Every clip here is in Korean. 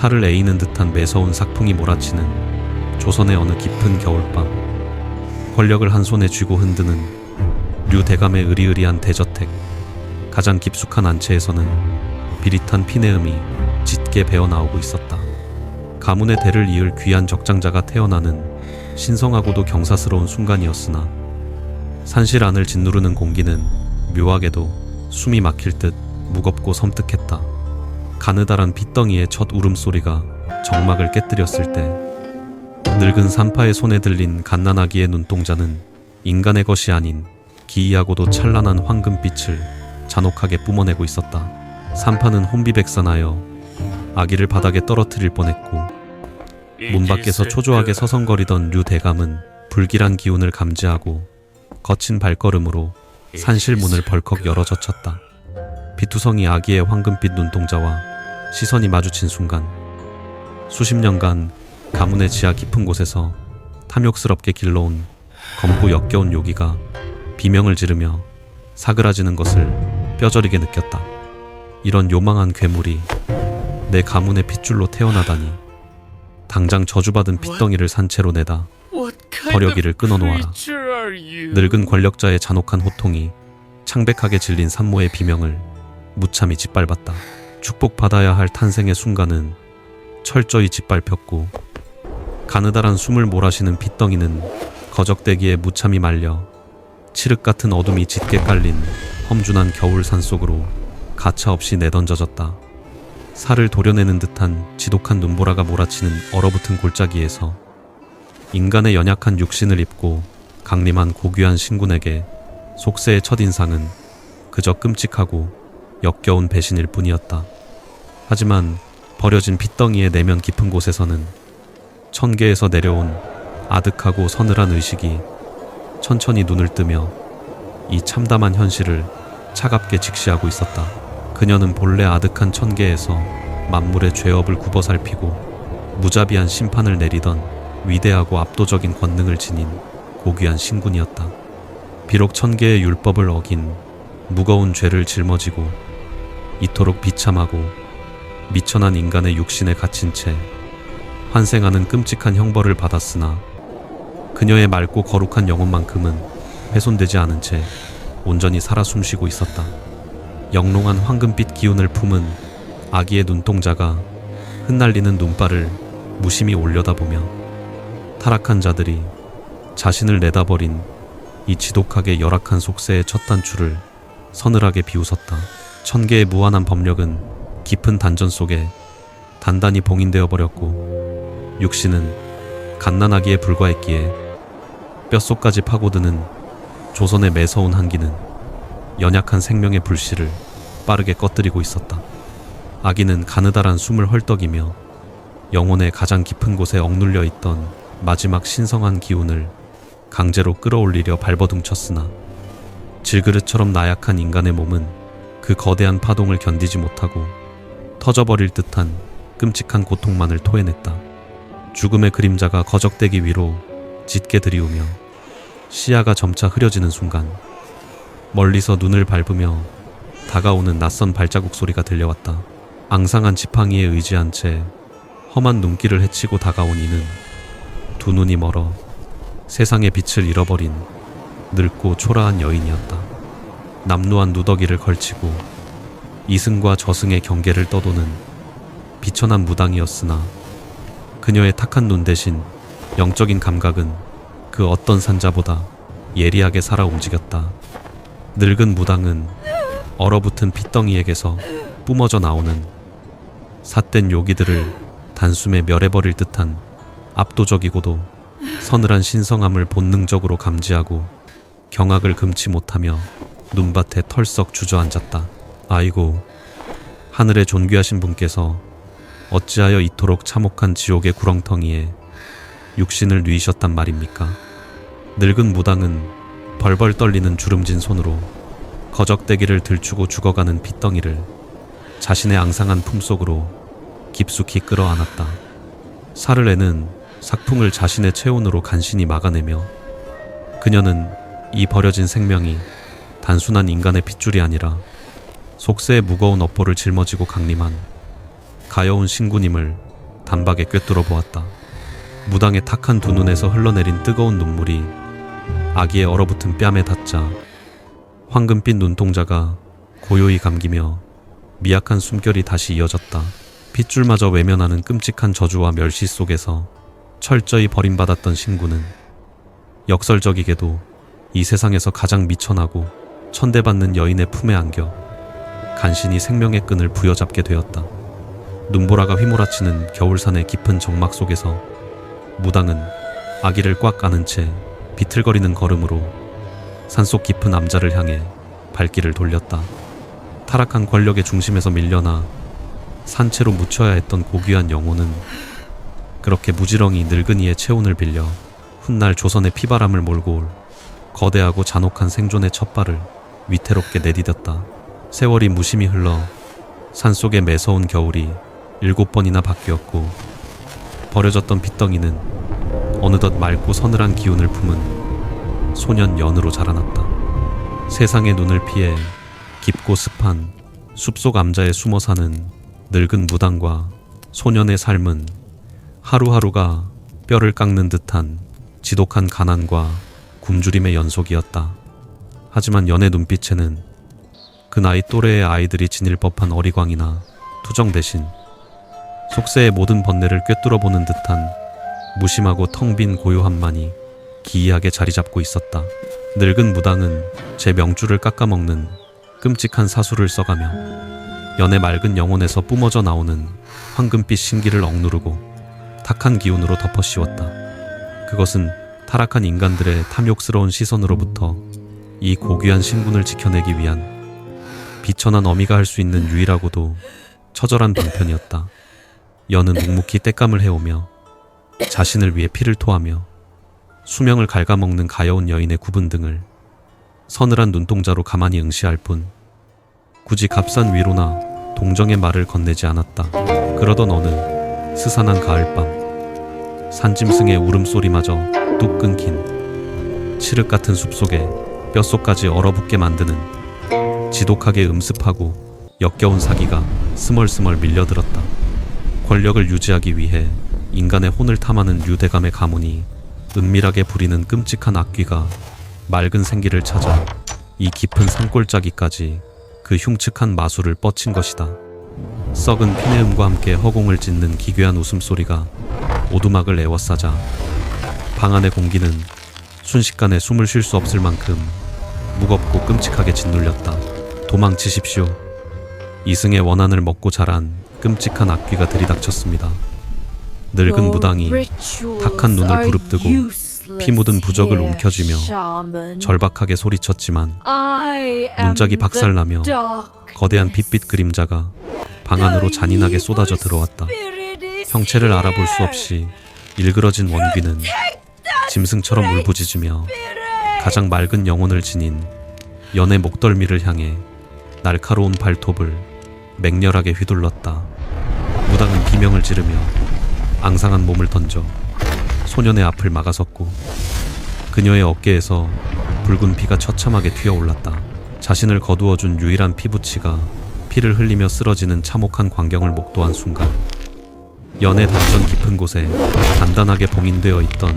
살을 에이는 듯한 매서운 삭풍이 몰아치는 조선의 어느 깊은 겨울밤. 권력을 한 손에 쥐고 흔드는 류 대감의 으리으리한 대저택. 가장 깊숙한 안채에서는 비릿한 피내음이 짙게 배어나오고 있었다. 가문의 대를 이을 귀한 적장자가 태어나는 신성하고도 경사스러운 순간이었으나 산실 안을 짓누르는 공기는 묘하게도 숨이 막힐 듯 무겁고 섬뜩했다. 가느다란 핏덩이의 첫 울음소리가 정막을 깨뜨렸을 때 늙은 산파의 손에 들린 갓난아기의 눈동자는 인간의 것이 아닌 기이하고도 찬란한 황금빛을 잔혹하게 뿜어내고 있었다. 산파는 혼비백산하여 아기를 바닥에 떨어뜨릴 뻔했고 문 밖에서 초조하게 서성거리던 류 대감은 불길한 기운을 감지하고 거친 발걸음으로 산실 문을 벌컥 열어 젖혔다. 피투성이 아기의 황금빛 눈동자와 시선이 마주친 순간 수십 년간 가문의 지하 깊은 곳에서 탐욕스럽게 길러온 검고 역겨운 요기가 비명을 지르며 사그라지는 것을 뼈저리게 느꼈다. 이런 요망한 괴물이 내 가문의 핏줄로 태어나다니. 당장 저주받은 핏덩이를 산채로 내다 버려기를 끊어놓아라. 늙은 권력자의 잔혹한 호통이 창백하게 질린 산모의 비명을 무참히 짓밟았다. 축복받아야 할 탄생의 순간은 철저히 짓밟혔고 가느다란 숨을 몰아쉬는 핏덩이는 거적대기에 무참히 말려 칠흑 같은 어둠이 짙게 깔린 험준한 겨울 산속으로 가차없이 내던져졌다. 살을 도려내는 듯한 지독한 눈보라가 몰아치는 얼어붙은 골짜기에서 인간의 연약한 육신을 입고 강림한 고귀한 신군에게 속세의 첫인상은 그저 끔찍하고 역겨운 배신일 뿐이었다. 하지만 버려진 핏덩이의 내면 깊은 곳에서는 천계에서 내려온 아득하고 서늘한 의식이 천천히 눈을 뜨며 이 참담한 현실을 차갑게 직시하고 있었다. 그녀는 본래 아득한 천계에서 만물의 죄업을 굽어 살피고 무자비한 심판을 내리던 위대하고 압도적인 권능을 지닌 고귀한 신군이었다. 비록 천계의 율법을 어긴 무거운 죄를 짊어지고 이토록 비참하고 미천한 인간의 육신에 갇힌 채 환생하는 끔찍한 형벌을 받았으나 그녀의 맑고 거룩한 영혼만큼은 훼손되지 않은 채 온전히 살아 숨쉬고 있었다. 영롱한 황금빛 기운을 품은 아기의 눈동자가 흩날리는 눈발을 무심히 올려다보며 타락한 자들이 자신을 내다버린 이 지독하게 열악한 속세의 첫 단추를 서늘하게 비웃었다. 천계의 무한한 법력은 깊은 단전 속에 단단히 봉인되어 버렸고 육신은 갓난아기에 불과했기에 뼛속까지 파고드는 조선의 매서운 한기는 연약한 생명의 불씨를 빠르게 꺼뜨리고 있었다. 아기는 가느다란 숨을 헐떡이며 영혼의 가장 깊은 곳에 억눌려 있던 마지막 신성한 기운을 강제로 끌어올리려 발버둥쳤으나 질그릇처럼 나약한 인간의 몸은 그 거대한 파동을 견디지 못하고 터져버릴 듯한 끔찍한 고통만을 토해냈다. 죽음의 그림자가 거적대기 위로 짙게 들이우며 시야가 점차 흐려지는 순간 멀리서 눈을 밟으며 다가오는 낯선 발자국 소리가 들려왔다. 앙상한 지팡이에 의지한 채 험한 눈길을 헤치고 다가온 이는 두 눈이 멀어 세상의 빛을 잃어버린 늙고 초라한 여인이었다. 남루한 누더기를 걸치고 이승과 저승의 경계를 떠도는 비천한 무당이었으나 그녀의 탁한 눈 대신 영적인 감각은 그 어떤 산자보다 예리하게 살아 움직였다. 늙은 무당은 얼어붙은 핏덩이에게서 뿜어져 나오는 삿된 요기들을 단숨에 멸해버릴 듯한 압도적이고도 서늘한 신성함을 본능적으로 감지하고 경악을 금치 못하며 눈밭에 털썩 주저앉았다. 아이고, 하늘의 존귀하신 분께서 어찌하여 이토록 참혹한 지옥의 구렁텅이에 육신을 누이셨단 말입니까? 늙은 무당은 벌벌 떨리는 주름진 손으로 거적대기를 들추고 죽어가는 핏덩이를 자신의 앙상한 품속으로 깊숙이 끌어안았다. 살을 내는 삭풍을 자신의 체온으로 간신히 막아내며 그녀는 이 버려진 생명이 단순한 인간의 핏줄이 아니라 속세의 무거운 업보를 짊어지고 강림한 가여운 신군임을 단박에 꿰뚫어 보았다. 무당의 탁한 두 눈에서 흘러내린 뜨거운 눈물이 아기의 얼어붙은 뺨에 닿자 황금빛 눈동자가 고요히 감기며 미약한 숨결이 다시 이어졌다. 핏줄마저 외면하는 끔찍한 저주와 멸시 속에서 철저히 버림받았던 신구는 역설적이게도 이 세상에서 가장 미천하고 천대받는 여인의 품에 안겨 간신히 생명의 끈을 부여잡게 되었다. 눈보라가 휘몰아치는 겨울산의 깊은 정막 속에서 무당은 아기를 꽉 안은 채 비틀거리는 걸음으로 산속 깊은 암자를 향해 발길을 돌렸다. 타락한 권력의 중심에서 밀려나 산채로 묻혀야 했던 고귀한 영혼은 그렇게 무지렁이 늙은이의 체온을 빌려 훗날 조선의 피바람을 몰고 올 거대하고 잔혹한 생존의 첫발을 위태롭게 내디뎠다. 세월이 무심히 흘러 산속의 매서운 겨울이 7번이나 바뀌었고 버려졌던 핏덩이는 어느덧 맑고 서늘한 기운을 품은 소년 연으로 자라났다. 세상의 눈을 피해 깊고 습한 숲속 암자에 숨어 사는 늙은 무당과 소년의 삶은 하루하루가 뼈를 깎는 듯한 지독한 가난과 굶주림의 연속이었다. 하지만 연의 눈빛에는 그 나이 또래의 아이들이 지닐 법한 어리광이나 투정 대신 속세의 모든 번뇌를 꿰뚫어보는 듯한 무심하고 텅 빈 고요함만이 기이하게 자리잡고 있었다. 늙은 무당은 제 명줄을 깎아먹는 끔찍한 사수를 써가며 연의 맑은 영혼에서 뿜어져 나오는 황금빛 신기를 억누르고 탁한 기운으로 덮어씌웠다. 그것은 타락한 인간들의 탐욕스러운 시선으로부터 이 고귀한 신분을 지켜내기 위한 비천한 어미가 할 수 있는 유일하고도 처절한 방편이었다. 연은 묵묵히 땔감을 해오며 자신을 위해 피를 토하며 수명을 갉아먹는 가여운 여인의 구분 등을 서늘한 눈동자로 가만히 응시할 뿐 굳이 값싼 위로나 동정의 말을 건네지 않았다. 그러던 어느 스산한 가을밤 산짐승의 울음소리마저 뚝 끊긴 칠흑 같은 숲속에 뼛속까지 얼어붙게 만드는 지독하게 음습하고 역겨운 사기가 스멀스멀 밀려들었다. 권력을 유지하기 위해 인간의 혼을 탐하는 류대감의 가문이 은밀하게 부리는 끔찍한 악귀가 맑은 생기를 찾아 이 깊은 산골짜기까지 그 흉측한 마술을 뻗친 것이다. 썩은 피내음과 함께 허공을 찢는 기괴한 웃음소리가 오두막을 에워싸자 방 안의 공기는 순식간에 숨을 쉴 수 없을 만큼 무겁고 끔찍하게 짓눌렸다. 도망치십시오. 이승의 원한을 먹고 자란 끔찍한 악귀가 들이닥쳤습니다. 늙은 무당이 탁한 눈을 부릅뜨고 피 묻은 부적을 움켜쥐며 절박하게 소리쳤지만 문짝이 박살나며 거대한 빛빛 그림자가 방 안으로 잔인하게 쏟아져 들어왔다. 형체를 알아볼 수 없이 일그러진 원귀는 짐승처럼 울부짖으며 가장 맑은 영혼을 지닌 연의 목덜미를 향해 날카로운 발톱을 맹렬하게 휘둘렀다. 무당은 비명을 지르며 앙상한 몸을 던져 소년의 앞을 막아섰고 그녀의 어깨에서 붉은 피가 처참하게 튀어올랐다. 자신을 거두어준 유일한 피부치가 피를 흘리며 쓰러지는 참혹한 광경을 목도한 순간 연의 단전 깊은 곳에 단단하게 봉인되어 있던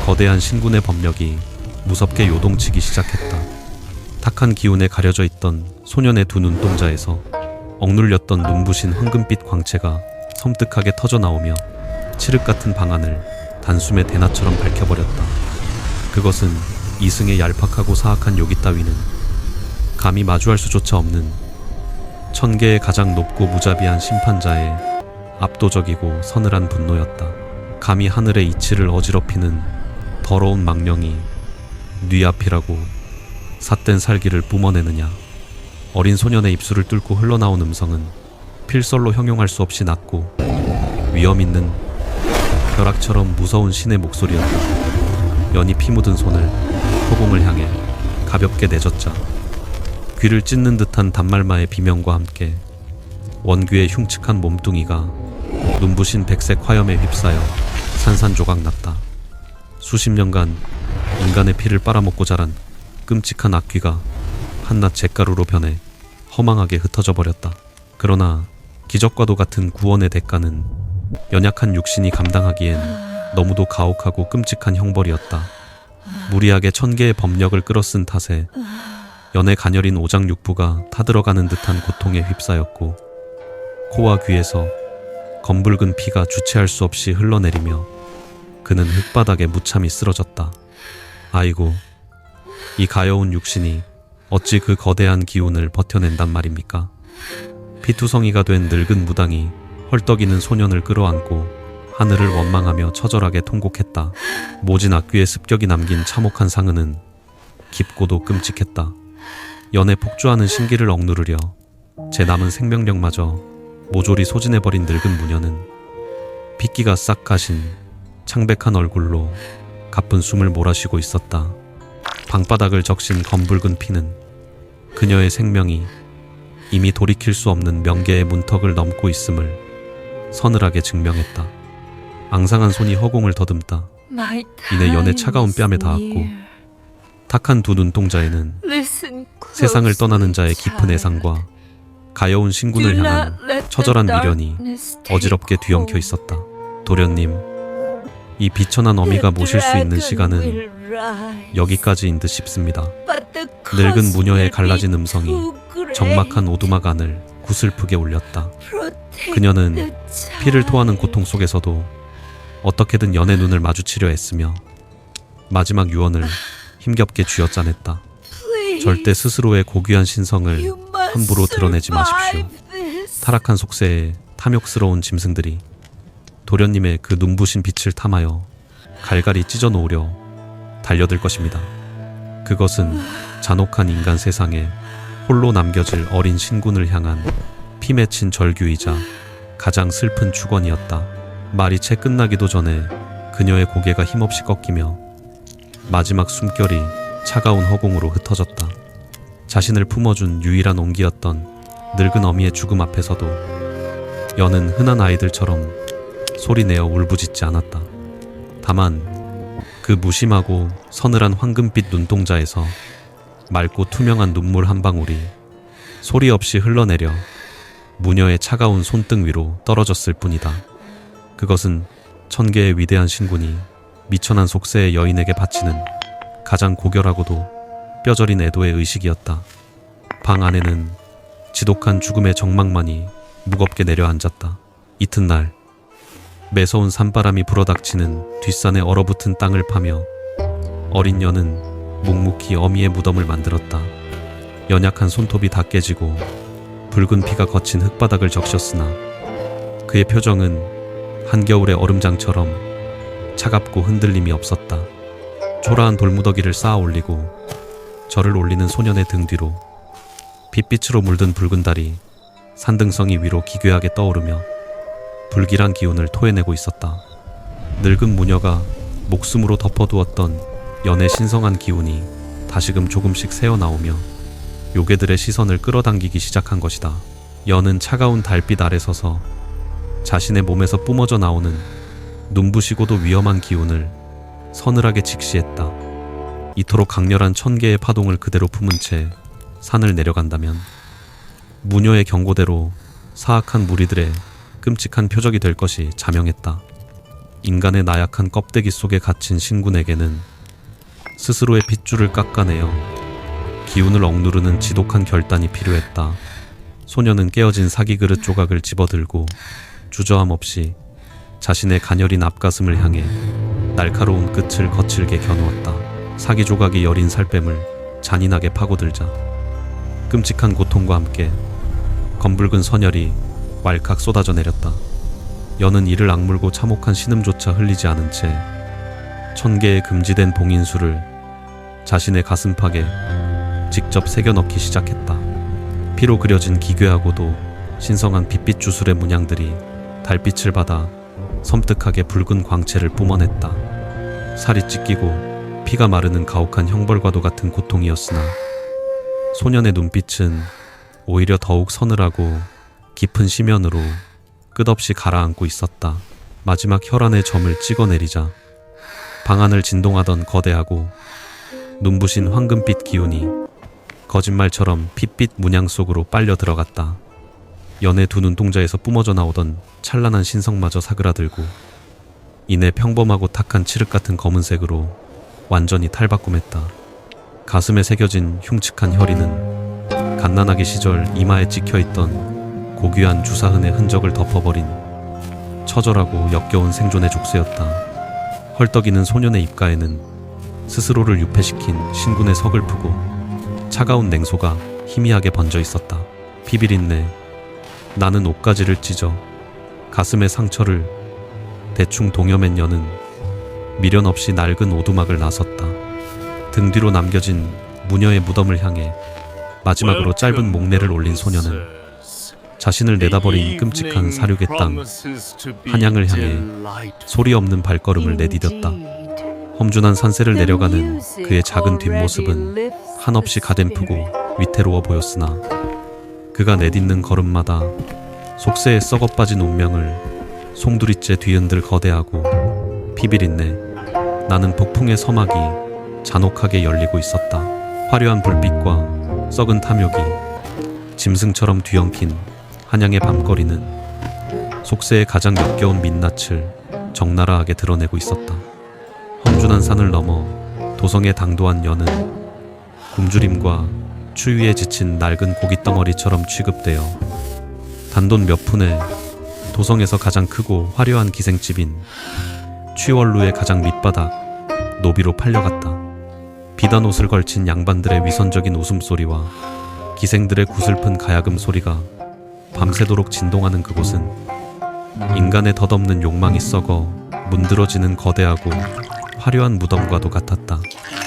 거대한 신군의 법력이 무섭게 요동치기 시작했다. 탁한 기운에 가려져 있던 소년의 두 눈동자에서 억눌렸던 눈부신 황금빛 광채가 섬뜩하게 터져나오며 칠흑 같은 방안을 단숨에 대낮처럼 밝혀버렸다. 그것은 이승의 얄팍하고 사악한 요기 따위는 감히 마주할 수조차 없는 천계의 가장 높고 무자비한 심판자의 압도적이고 서늘한 분노였다. 감히 하늘의 이치를 어지럽히는 더러운 망령이 네 앞이라고 삿된 살기를 뿜어내느냐. 어린 소년의 입술을 뚫고 흘러나온 음성은 필설로 형용할 수 없이 낮고 위험 있는 벼락처럼 무서운 신의 목소리였다. 연이 피 묻은 손을 허공을 향해 가볍게 내젓자 귀를 찢는 듯한 단말마의 비명과 함께 원귀의 흉측한 몸뚱이가 눈부신 백색 화염에 휩싸여 산산조각 났다. 수십 년간 인간의 피를 빨아먹고 자란 끔찍한 악귀가 한낱 잿가루로 변해 허망하게 흩어져 버렸다. 그러나 기적과도 같은 구원의 대가는 연약한 육신이 감당하기엔 너무도 가혹하고 끔찍한 형벌이었다. 무리하게 1000개의 법력을 끌어쓴 탓에 연애 가녀린 오장육부가 타들어가는 듯한 고통에 휩싸였고 코와 귀에서 검붉은 피가 주체할 수 없이 흘러내리며 그는 흙바닥에 무참히 쓰러졌다. 아이고, 이 가여운 육신이 어찌 그 거대한 기운을 버텨낸단 말입니까? 피투성이가 된 늙은 무당이 헐떡이는 소년을 끌어안고 하늘을 원망하며 처절하게 통곡했다. 모진 악귀의 습격이 남긴 참혹한 상흔은 깊고도 끔찍했다. 연애 폭주하는 신기를 억누르려 제 남은 생명력마저 모조리 소진해버린 늙은 무녀는 핏기가 싹 가신 창백한 얼굴로 가쁜 숨을 몰아쉬고 있었다. 방바닥을 적신 검붉은 피는 그녀의 생명이 이미 돌이킬 수 없는 명계의 문턱을 넘고 있음을 서늘하게 증명했다. 앙상한 손이 허공을 더듬다 이내 연의 차가운 뺨에 닿았고 탁한 두 눈동자에는 세상을 떠나는 자의 깊은 애상과 가여운 신군을 향한 처절한 미련이 어지럽게 뒤엉켜 있었다. 도련님, 이 비천한 어미가 모실 수 있는 시간은 여기까지인 듯 싶습니다. 늙은 무녀의 갈라진 음성이 적막한 오두막 안을 구슬프게 울렸다. 그녀는 피를 토하는 고통 속에서도 어떻게든 연의 눈을 마주치려 애쓰며 마지막 유언을 힘겹게 쥐어짜냈다. 절대 스스로의 고귀한 신성을 함부로 드러내지 마십시오. 타락한 속세에 탐욕스러운 짐승들이 도련님의 그 눈부신 빛을 탐하여 갈갈이 찢어 놓으려 달려들 것입니다. 그것은 잔혹한 인간 세상에 홀로 남겨질 어린 신군을 향한 피 맺힌 절규이자 가장 슬픈 축원이었다. 말이 채 끝나기도 전에 그녀의 고개가 힘없이 꺾이며 마지막 숨결이 차가운 허공으로 흩어졌다. 자신을 품어준 유일한 온기였던 늙은 어미의 죽음 앞에서도 여는 흔한 아이들처럼 소리내어 울부짖지 않았다. 다만 그 무심하고 서늘한 황금빛 눈동자에서 맑고 투명한 눈물 한 방울이 소리 없이 흘러내려 무녀의 차가운 손등 위로 떨어졌을 뿐이다. 그것은 1000개의 위대한 신군이 미천한 속세의 여인에게 바치는 가장 고결하고도 뼈저린 애도의 의식이었다. 방 안에는 지독한 죽음의 정막만이 무겁게 내려앉았다. 이튿날 매서운 산바람이 불어닥치는 뒷산의 얼어붙은 땅을 파며 어린 여는 묵묵히 어미의 무덤을 만들었다. 연약한 손톱이 다 깨지고 붉은 피가 거친 흙바닥을 적셨으나 그의 표정은 한겨울의 얼음장처럼 차갑고 흔들림이 없었다. 초라한 돌무더기를 쌓아 올리고 절을 올리는 소년의 등 뒤로 빛빛으로 물든 붉은 달이 산등성이 위로 기괴하게 떠오르며 불길한 기운을 토해내고 있었다. 늙은 무녀가 목숨으로 덮어두었던 연의 신성한 기운이 다시금 조금씩 새어나오며 요괴들의 시선을 끌어당기기 시작한 것이다. 연은 차가운 달빛 아래 서서 자신의 몸에서 뿜어져 나오는 눈부시고도 위험한 기운을 서늘하게 직시했다. 이토록 강렬한 1000개의 파동을 그대로 품은 채 산을 내려간다면 무녀의 경고대로 사악한 무리들의 끔찍한 표적이 될 것이 자명했다. 인간의 나약한 껍데기 속에 갇힌 신군에게는 스스로의 핏줄을 깎아내어 기운을 억누르는 지독한 결단이 필요했다. 소녀는 깨어진 사기 그릇 조각을 집어들고 주저함 없이 자신의 가녀린 앞가슴을 향해 날카로운 끝을 거칠게 겨누었다. 사기 조각이 여린 살뺨을 잔인하게 파고들자 끔찍한 고통과 함께 검붉은 선혈이 왈칵 쏟아져 내렸다. 여는 이를 악물고 참혹한 신음조차 흘리지 않은 채 1000개의 금지된 봉인수를 자신의 가슴팍에 직접 새겨 넣기 시작했다. 피로 그려진 기괴하고도 신성한 빛빛 주술의 문양들이 달빛을 받아 섬뜩하게 붉은 광채를 뿜어냈다. 살이 찢기고 피가 마르는 가혹한 형벌과도 같은 고통이었으나 소년의 눈빛은 오히려 더욱 서늘하고 깊은 심연으로 끝없이 가라앉고 있었다. 마지막 혈안의 점을 찍어내리자 방안을 진동하던 거대하고 눈부신 황금빛 기운이 거짓말처럼 핏빛 문양 속으로 빨려 들어갔다. 연의 두 눈동자에서 뿜어져 나오던 찬란한 신성마저 사그라들고 이내 평범하고 탁한 칠흑 같은 검은색으로 완전히 탈바꿈했다. 가슴에 새겨진 흉측한 혈이는 갓난아기 시절 이마에 찍혀있던 고귀한 주사흔의 흔적을 덮어버린 처절하고 역겨운 생존의 족쇄였다. 헐떡이는 소년의 입가에는 스스로를 유폐시킨 신군의 서글프고 차가운 냉소가 희미하게 번져 있었다. 피비린내. 나는 옷가지를 찢어 가슴의 상처를 대충 동여맨 여는 미련 없이 낡은 오두막을 나섰다. 등 뒤로 남겨진 무녀의 무덤을 향해 마지막으로 짧은 목례를 올린 소녀는 자신을 내다버린 끔찍한 사륙의 땅 한양을 향해 소리 없는 발걸음을 내디뎠다. 험준한 산세를 내려가는 그의 작은 뒷모습은 한없이 가냘프고 위태로워 보였으나 그가 내딛는 걸음마다 속세에 썩어빠진 운명을 송두리째 뒤흔들 거대하고 피비린내. 나는 폭풍의 서막이 잔혹하게 열리고 있었다. 화려한 불빛과 썩은 탐욕이 짐승처럼 뒤엉킨 한양의 밤거리는 속세의 가장 역겨운 민낯을 적나라하게 드러내고 있었다. 험준한 산을 넘어 도성에 당도한 여는 굶주림과 추위에 지친 낡은 고깃덩어리처럼 취급되어 단돈 몇 푼에 도성에서 가장 크고 화려한 기생집인 취월루의 가장 밑바닥 노비로 팔려갔다. 비단 옷을 걸친 양반들의 위선적인 웃음소리와 기생들의 구슬픈 가야금 소리가 밤새도록 진동하는 그곳은 인간의 덧없는 욕망이 썩어 문드러지는 거대하고 화려한 무덤과도 같았다.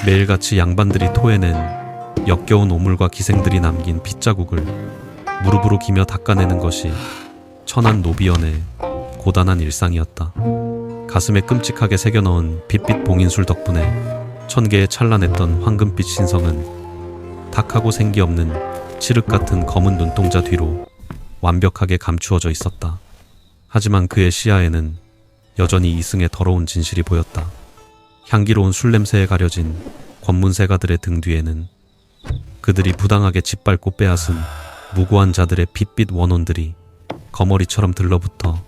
매일같이 양반들이 토해낸 역겨운 오물과 기생들이 남긴 핏자국을 무릎으로 기며 닦아내는 것이 천한 노비연의 고단한 일상이었다. 가슴에 끔찍하게 새겨넣은 빛빛 봉인술 덕분에 천개의 찬란했던 황금빛 신성은 탁하고 생기 없는 칠흑 같은 검은 눈동자 뒤로 완벽하게 감추어져 있었다. 하지만 그의 시야에는 여전히 이승의 더러운 진실이 보였다. 향기로운 술 냄새에 가려진 권문세가들의 등 뒤에는 그들이 부당하게 짓밟고 빼앗은 무고한 자들의 핏빛 원혼들이 거머리처럼 들러붙어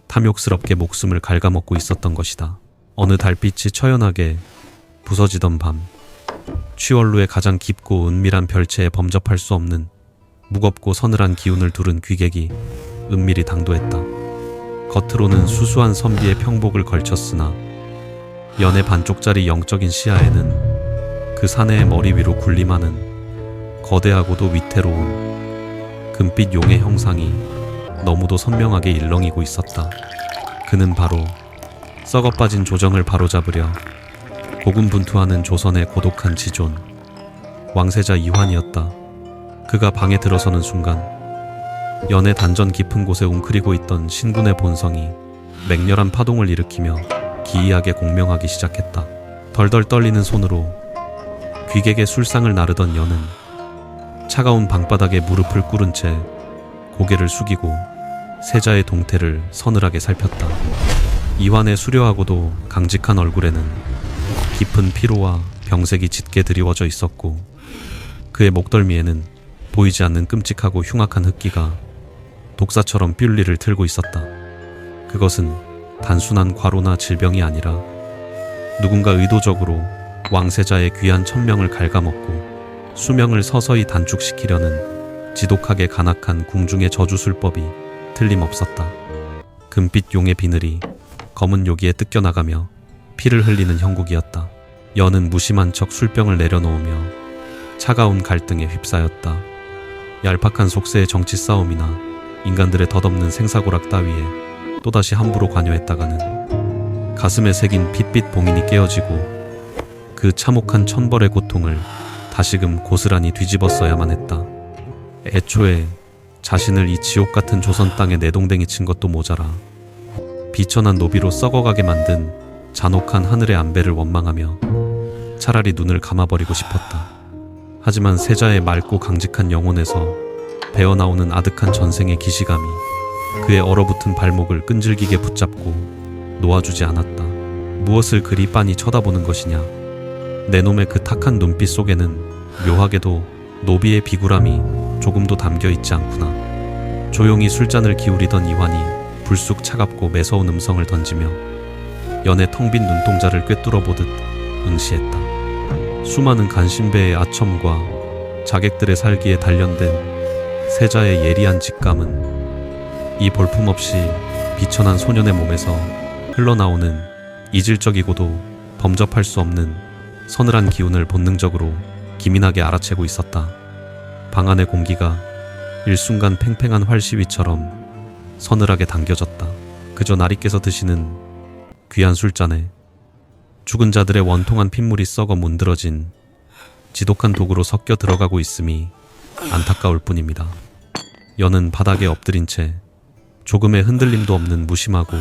탐욕스럽게 목숨을 갉아먹고 있었던 것이다. 어느 달빛이 처연하게 부서지던 밤, 취월루의 가장 깊고 은밀한 별채에 범접할 수 없는 무겁고 서늘한 기운을 두른 귀객이 은밀히 당도했다. 겉으로는 수수한 선비의 평복을 걸쳤으나 연의 반쪽짜리 영적인 시야에는 그 사내의 머리 위로 군림하는 거대하고도 위태로운 금빛 용의 형상이 너무도 선명하게 일렁이고 있었다. 그는 바로 썩어빠진 조정을 바로잡으려 고군분투하는 조선의 고독한 지존 왕세자 이환이었다. 그가 방에 들어서는 순간 연의 단전 깊은 곳에 웅크리고 있던 신군의 본성이 맹렬한 파동을 일으키며 기이하게 공명하기 시작했다. 덜덜 떨리는 손으로 귀객의 술상을 나르던 연은 차가운 방바닥에 무릎을 꿇은 채 고개를 숙이고 세자의 동태를 서늘하게 살폈다. 이환의 수려하고도 강직한 얼굴에는 깊은 피로와 병색이 짙게 드리워져 있었고 그의 목덜미에는 보이지 않는 끔찍하고 흉악한 흑기가 독사처럼 뷸리를 틀고 있었다. 그것은 단순한 과로나 질병이 아니라 누군가 의도적으로 왕세자의 귀한 천명을 갉아먹고 수명을 서서히 단축시키려는 지독하게 간악한 궁중의 저주술법이 틀림없었다. 금빛 용의 비늘이 검은 요기에 뜯겨나가며 피를 흘리는 형국이었다. 연은 무심한 척 술병을 내려놓으며 차가운 갈등에 휩싸였다. 얄팍한 속세의 정치 싸움이나 인간들의 덧없는 생사고락 따위에 또다시 함부로 관여했다가는 가슴에 새긴 핏빛 봉인이 깨어지고 그 참혹한 천벌의 고통을 다시금 고스란히 뒤집었어야만 했다. 애초에 자신을 이 지옥 같은 조선 땅에 내동댕이 친 것도 모자라 비천한 노비로 썩어가게 만든 잔혹한 하늘의 안배를 원망하며 차라리 눈을 감아버리고 싶었다. 하지만 세자의 맑고 강직한 영혼에서 배어나오는 아득한 전생의 기시감이 그의 얼어붙은 발목을 끈질기게 붙잡고 놓아주지 않았다. 무엇을 그리 빤히 쳐다보는 것이냐. 내 놈의 그 탁한 눈빛 속에는 묘하게도 노비의 비굴함이 조금도 담겨 있지 않구나. 조용히 술잔을 기울이던 이환이 불쑥 차갑고 매서운 음성을 던지며 연의 텅 빈 눈동자를 꿰뚫어 보듯 응시했다. 수많은 간신배의 아첨과 자객들의 살기에 단련된 세자의 예리한 직감은 이 볼품없이 비천한 소년의 몸에서 흘러나오는 이질적이고도 범접할 수 없는 서늘한 기운을 본능적으로 기민하게 알아채고 있었다. 방 안의 공기가 일순간 팽팽한 활시위처럼 서늘하게 당겨졌다. 그저 나리께서 드시는 귀한 술잔에 죽은 자들의 원통한 핏물이 썩어 문드러진 지독한 독으로 섞여 들어가고 있음이 안타까울 뿐입니다. 연은 바닥에 엎드린 채 조금의 흔들림도 없는 무심하고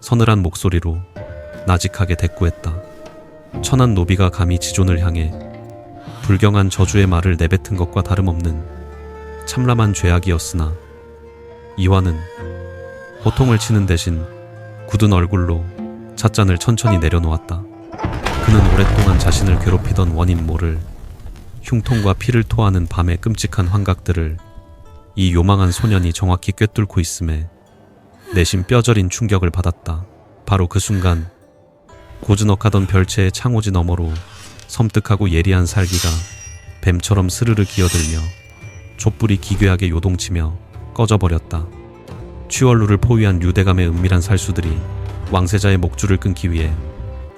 서늘한 목소리로 나직하게 대꾸했다. 천한 노비가 감히 지존을 향해 불경한 저주의 말을 내뱉은 것과 다름없는 참람한 죄악이었으나 이화는 호통을 치는 대신 굳은 얼굴로 찻잔을 천천히 내려놓았다. 그는 오랫동안 자신을 괴롭히던 원인 모를 흉통과 피를 토하는 밤의 끔찍한 환각들을 이 요망한 소년이 정확히 꿰뚫고 있음에 내심 뼈저린 충격을 받았다. 바로 그 순간 고즈넉하던 별채의 창호지 너머로 섬뜩하고 예리한 살기가 뱀처럼 스르르 기어들며 촛불이 기괴하게 요동치며 꺼져버렸다. 취월루를 포위한 류대감의 은밀한 살수들이 왕세자의 목줄을 끊기 위해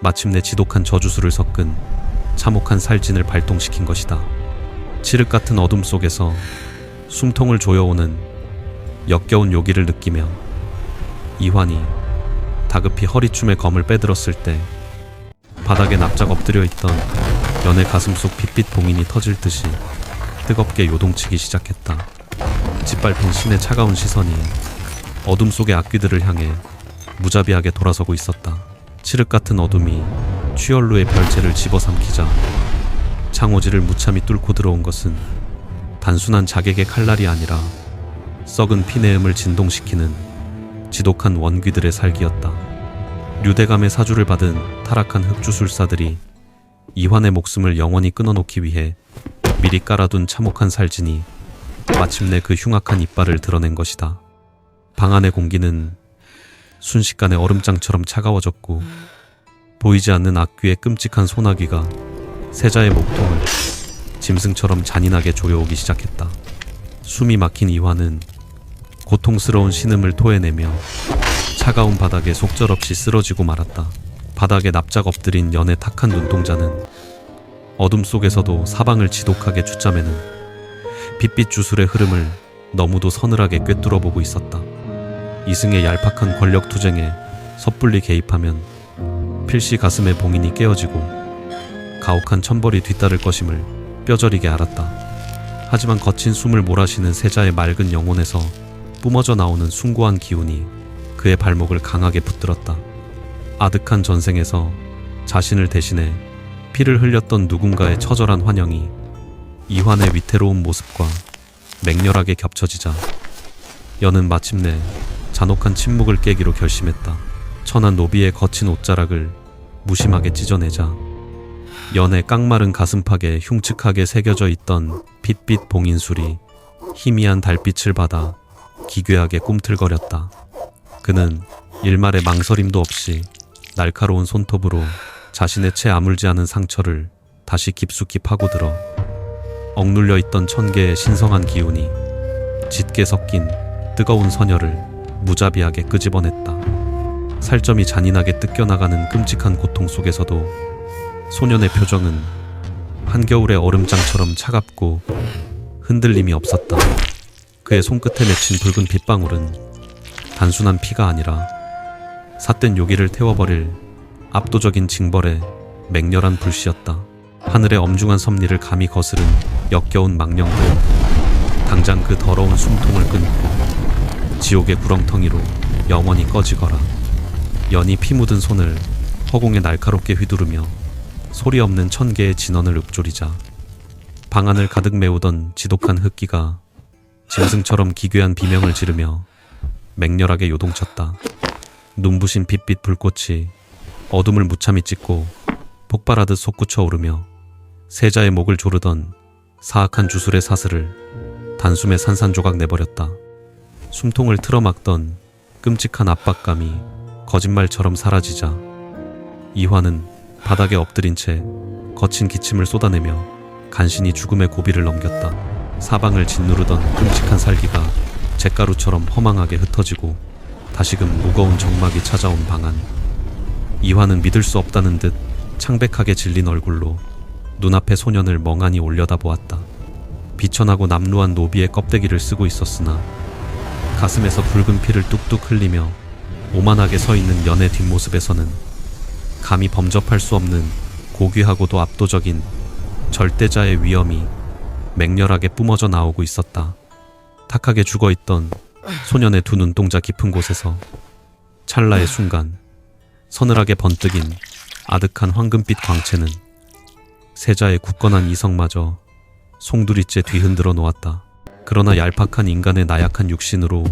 마침내 지독한 저주술을 섞은 참혹한 살진을 발동시킨 것이다. 칠흑 같은 어둠 속에서 숨통을 조여오는 역겨운 요기를 느끼며 이환이 다급히 허리춤에 검을 빼들었을 때 바닥에 납작 엎드려 있던 연의 가슴 속 빛빛 봉인이 터질 듯이 뜨겁게 요동치기 시작했다. 짓밟힌 신의 차가운 시선이 어둠 속의 악귀들을 향해 무자비하게 돌아서고 있었다. 칠흑 같은 어둠이 취열루의 별채를 집어삼키자 창호지를 무참히 뚫고 들어온 것은 단순한 자객의 칼날이 아니라 썩은 피내음을 진동시키는 지독한 원귀들의 살기였다. 류대감의 사주를 받은 타락한 흑주술사들이 이환의 목숨을 영원히 끊어놓기 위해 미리 깔아둔 참혹한 살진이 마침내 그 흉악한 이빨을 드러낸 것이다. 방 안의 공기는 순식간에 얼음장처럼 차가워졌고 보이지 않는 악귀의 끔찍한 소나기가 세자의 목통을 짐승처럼 잔인하게 조여오기 시작했다. 숨이 막힌 이환은 고통스러운 신음을 토해내며 차가운 바닥에 속절없이 쓰러지고 말았다. 바닥에 납작 엎드린 연의 탁한 눈동자는 어둠 속에서도 사방을 지독하게 추짜매는 빛빛 주술의 흐름을 너무도 서늘하게 꿰뚫어 보고 있었다. 이승의 얄팍한 권력 투쟁에 섣불리 개입하면 필시 가슴의 봉인이 깨어지고 가혹한 천벌이 뒤따를 것임을 뼈저리게 알았다. 하지만 거친 숨을 몰아쉬는 세자의 맑은 영혼에서 뿜어져 나오는 숭고한 기운이 그의 발목을 강하게 붙들었다. 아득한 전생에서 자신을 대신해 피를 흘렸던 누군가의 처절한 환영이 이환의 위태로운 모습과 맹렬하게 겹쳐지자 연은 마침내 잔혹한 침묵을 깨기로 결심했다. 천한 노비의 거친 옷자락을 무심하게 찢어내자 연의 깡마른 가슴팍에 흉측하게 새겨져 있던 빛빛 봉인술이 희미한 달빛을 받아 기괴하게 꿈틀거렸다. 그는 일말의 망설임도 없이 날카로운 손톱으로 자신의 채 아물지 않은 상처를 다시 깊숙이 파고들어 억눌려 있던 천개의 신성한 기운이 짙게 섞인 뜨거운 선혈을 무자비하게 끄집어냈다. 살점이 잔인하게 뜯겨나가는 끔찍한 고통 속에서도 소년의 표정은 한겨울의 얼음장처럼 차갑고 흔들림이 없었다. 그의 손끝에 맺힌 붉은 빗방울은 단순한 피가 아니라 삿된 요기를 태워버릴 압도적인 징벌의 맹렬한 불씨였다. 하늘의 엄중한 섭리를 감히 거스른 역겨운 망령도 당장 그 더러운 숨통을 끊고 지옥의 구렁텅이로 영원히 꺼지거라. 연이 피 묻은 손을 허공에 날카롭게 휘두르며 소리 없는 천개의 진원을 읊조리자 방안을 가득 메우던 지독한 흙기가 짐승처럼 기괴한 비명을 지르며 맹렬하게 요동쳤다. 눈부신 빛빛 불꽃이 어둠을 무참히 찢고 폭발하듯 솟구쳐 오르며 세자의 목을 조르던 사악한 주술의 사슬을 단숨에 산산조각 내버렸다. 숨통을 틀어막던 끔찍한 압박감이 거짓말처럼 사라지자 이화는 바닥에 엎드린 채 거친 기침을 쏟아내며 간신히 죽음의 고비를 넘겼다. 사방을 짓누르던 끔찍한 살기가 잿가루처럼 허망하게 흩어지고 다시금 무거운 정막이 찾아온 방안. 이화는 믿을 수 없다는 듯 창백하게 질린 얼굴로 눈앞의 소년을 멍하니 올려다보았다. 비천하고 남루한 노비의 껍데기를 쓰고 있었으나 가슴에서 붉은 피를 뚝뚝 흘리며 오만하게 서 있는 연의 뒷모습에서는 감히 범접할 수 없는 고귀하고도 압도적인 절대자의 위엄이 맹렬하게 뿜어져 나오고 있었다. 탁하게 죽어있던 소년의 두 눈동자 깊은 곳에서 찰나의 순간 서늘하게 번뜩인 아득한 황금빛 광채는 세자의 굳건한 이성마저 송두리째 뒤흔들어 놓았다. 그러나 얄팍한 인간의 나약한 육신으로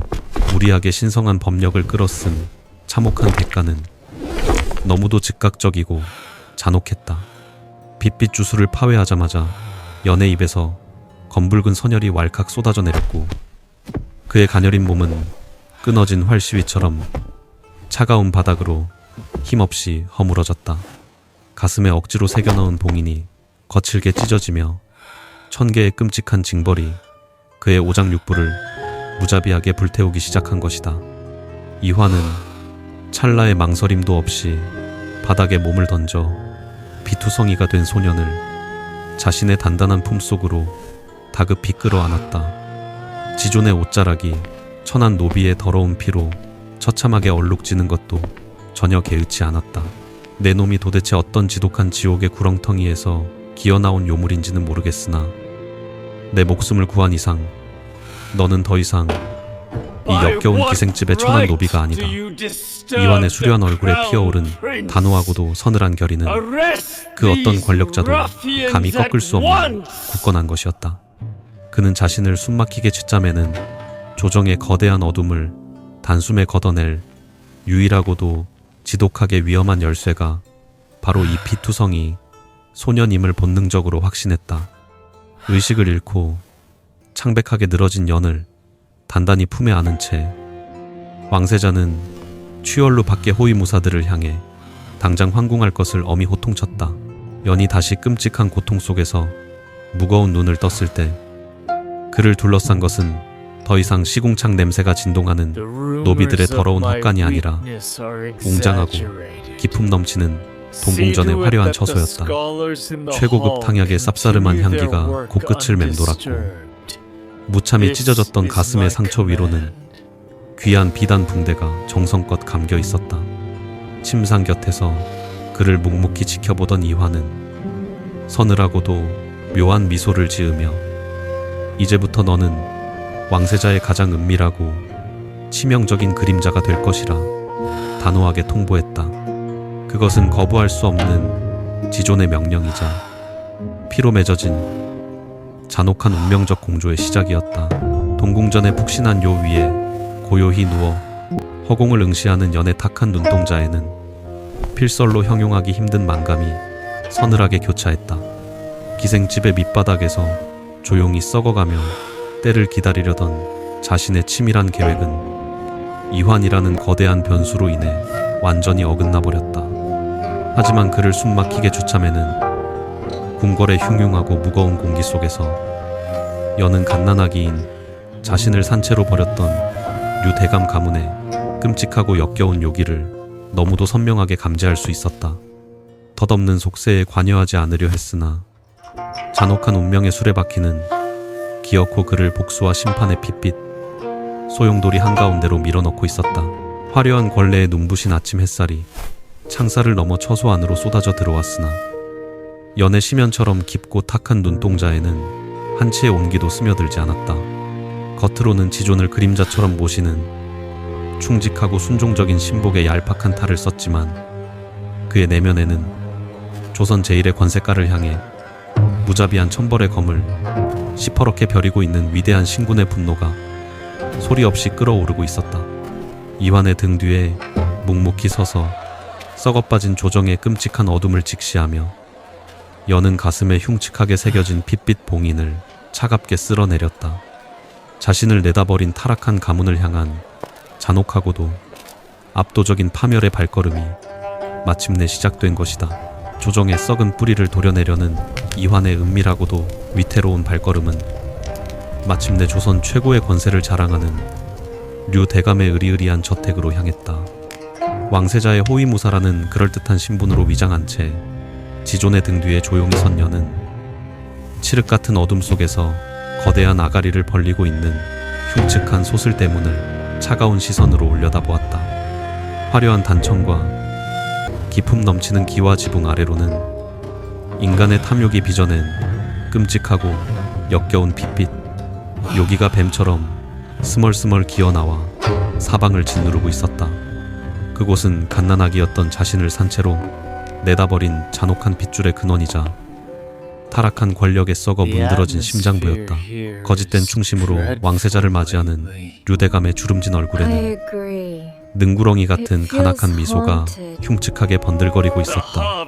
무리하게 신성한 법력을 끌어쓴 참혹한 대가는 너무도 즉각적이고 잔혹했다. 빛빛 주술을 파괴하자마자 연의 입에서 검붉은 선혈이 왈칵 쏟아져 내렸고 그의 가녀린 몸은 끊어진 활시위처럼 차가운 바닥으로 힘없이 허물어졌다. 가슴에 억지로 새겨넣은 봉인이 거칠게 찢어지며 1000개의 끔찍한 징벌이 그의 오장육부를 무자비하게 불태우기 시작한 것이다. 이화는 찰나의 망설임도 없이 바닥에 몸을 던져 비투성이가 된 소년을 자신의 단단한 품속으로 다급히 끌어안았다. 지존의 옷자락이 천한 노비의 더러운 피로 처참하게 얼룩지는 것도 전혀 개의치 않았다. 내 놈이 도대체 어떤 지독한 지옥의 구렁텅이에서 기어나온 요물인지는 모르겠으나 내 목숨을 구한 이상 너는 더 이상 이 역겨운 기생집의 천한 노비가 아니다. 이완의 수려한 얼굴에 피어오른 단호하고도 서늘한 결의는 그 어떤 권력자도 감히 꺾을 수 없는 굳건한 것이었다. 그는 자신을 숨막히게 짓자매는 조정의 거대한 어둠을 단숨에 걷어낼 유일하고도 지독하게 위험한 열쇠가 바로 이 피투성이 소년임을 본능적으로 확신했다. 의식을 잃고 창백하게 늘어진 연을 단단히 품에 안은 채 왕세자는 취월로 밖의 호위무사들을 향해 당장 황궁할 것을 엄히 호통쳤다. 연이 다시 끔찍한 고통 속에서 무거운 눈을 떴을 때 그를 둘러싼 것은 더 이상 시궁창 냄새가 진동하는 노비들의 더러운 헛간이 아니라 웅장하고 기품 넘치는 동궁전의 화려한 처소였다. 최고급 탕약의 쌉싸름한 향기가 코끝을 맴돌았고 무참히 찢어졌던 가슴의 상처 위로는 귀한 비단 붕대가 정성껏 감겨 있었다. 침상 곁에서 그를 묵묵히 지켜보던 이화는 서늘하고도 묘한 미소를 지으며 이제부터 너는 왕세자의 가장 은밀하고 치명적인 그림자가 될 것이라 단호하게 통보했다. 그것은 거부할 수 없는 지존의 명령이자 피로 맺어진 잔혹한 운명적 공조의 시작이었다. 동궁전의 푹신한 요 위에 고요히 누워 허공을 응시하는 연의 탁한 눈동자에는 필설로 형용하기 힘든 만감이 서늘하게 교차했다. 기생집의 밑바닥에서 조용히 썩어가며 때를 기다리려던 자신의 치밀한 계획은 이환이라는 거대한 변수로 인해 완전히 어긋나 버렸다. 하지만 그를 숨막히게 주참에는 궁궐의 흉흉하고 무거운 공기 속에서 여는 갓난아기인 자신을 산채로 버렸던 류대감 가문의 끔찍하고 역겨운 요기를 너무도 선명하게 감지할 수 있었다. 덧없는 속세에 관여하지 않으려 했으나 잔혹한 운명의 수레바퀴는 기어코 그를 복수와 심판의 핏빛 소용돌이 한가운데로 밀어넣고 있었다. 화려한 걸레에 눈부신 아침 햇살이 창살을 넘어 처소 안으로 쏟아져 들어왔으나 연의 심연처럼 깊고 탁한 눈동자에는 한치의 온기도 스며들지 않았다. 겉으로는 지존을 그림자처럼 모시는 충직하고 순종적인 신복의 얄팍한 탈을 썼지만 그의 내면에는 조선 제1의 권세가를 향해 무자비한 천벌의 검을 시퍼렇게 벼리고 있는 위대한 신군의 분노가 소리 없이 끓어오르고 있었다. 이완의 등 뒤에 묵묵히 서서 썩어빠진 조정의 끔찍한 어둠을 직시하며 여는 가슴에 흉측하게 새겨진 핏빛 봉인을 차갑게 쓸어내렸다. 자신을 내다버린 타락한 가문을 향한 잔혹하고도 압도적인 파멸의 발걸음이 마침내 시작된 것이다. 조정의 썩은 뿌리를 도려내려는 이환의 은밀하고도 위태로운 발걸음은 마침내 조선 최고의 권세를 자랑하는 류 대감의 으리으리한 저택으로 향했다. 왕세자의 호위무사라는 그럴듯한 신분으로 위장한 채 지존의 등 뒤에 조용히 선 여는 칠흑 같은 어둠 속에서 거대한 아가리를 벌리고 있는 흉측한 소슬 대문을 차가운 시선으로 올려다보았다. 화려한 단청과 기품 넘치는 기와 지붕 아래로는 인간의 탐욕이 빚어낸 끔찍하고 역겨운 핏빛, 요기가 뱀처럼 스멀스멀 기어나와 사방을 짓누르고 있었다. 그곳은 갓난아기였던 자신을 산채로 내다버린 잔혹한 핏줄의 근원이자 타락한 권력에 썩어 문드러진 심장부였다. 거짓된 충심으로 왕세자를 맞이하는 류대감의 주름진 얼굴에는 능구렁이 같은 간악한 미소가 흉측하게 번들거리고 있었다.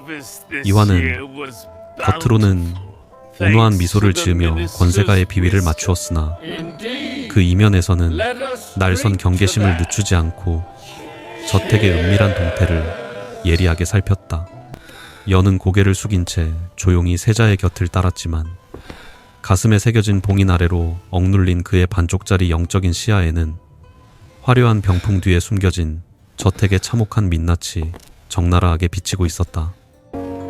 이화는 겉으로는 온화한 미소를 지으며 권세가의 비위를 맞추었으나 그 이면에서는 날선 경계심을 늦추지 않고 저택의 은밀한 동태를 예리하게 살폈다. 여는 고개를 숙인 채 조용히 세자의 곁을 따랐지만 가슴에 새겨진 봉인 아래로 억눌린 그의 반쪽짜리 영적인 시야에는 화려한 병풍 뒤에 숨겨진 저택의 참혹한 민낯이 적나라하게 비치고 있었다.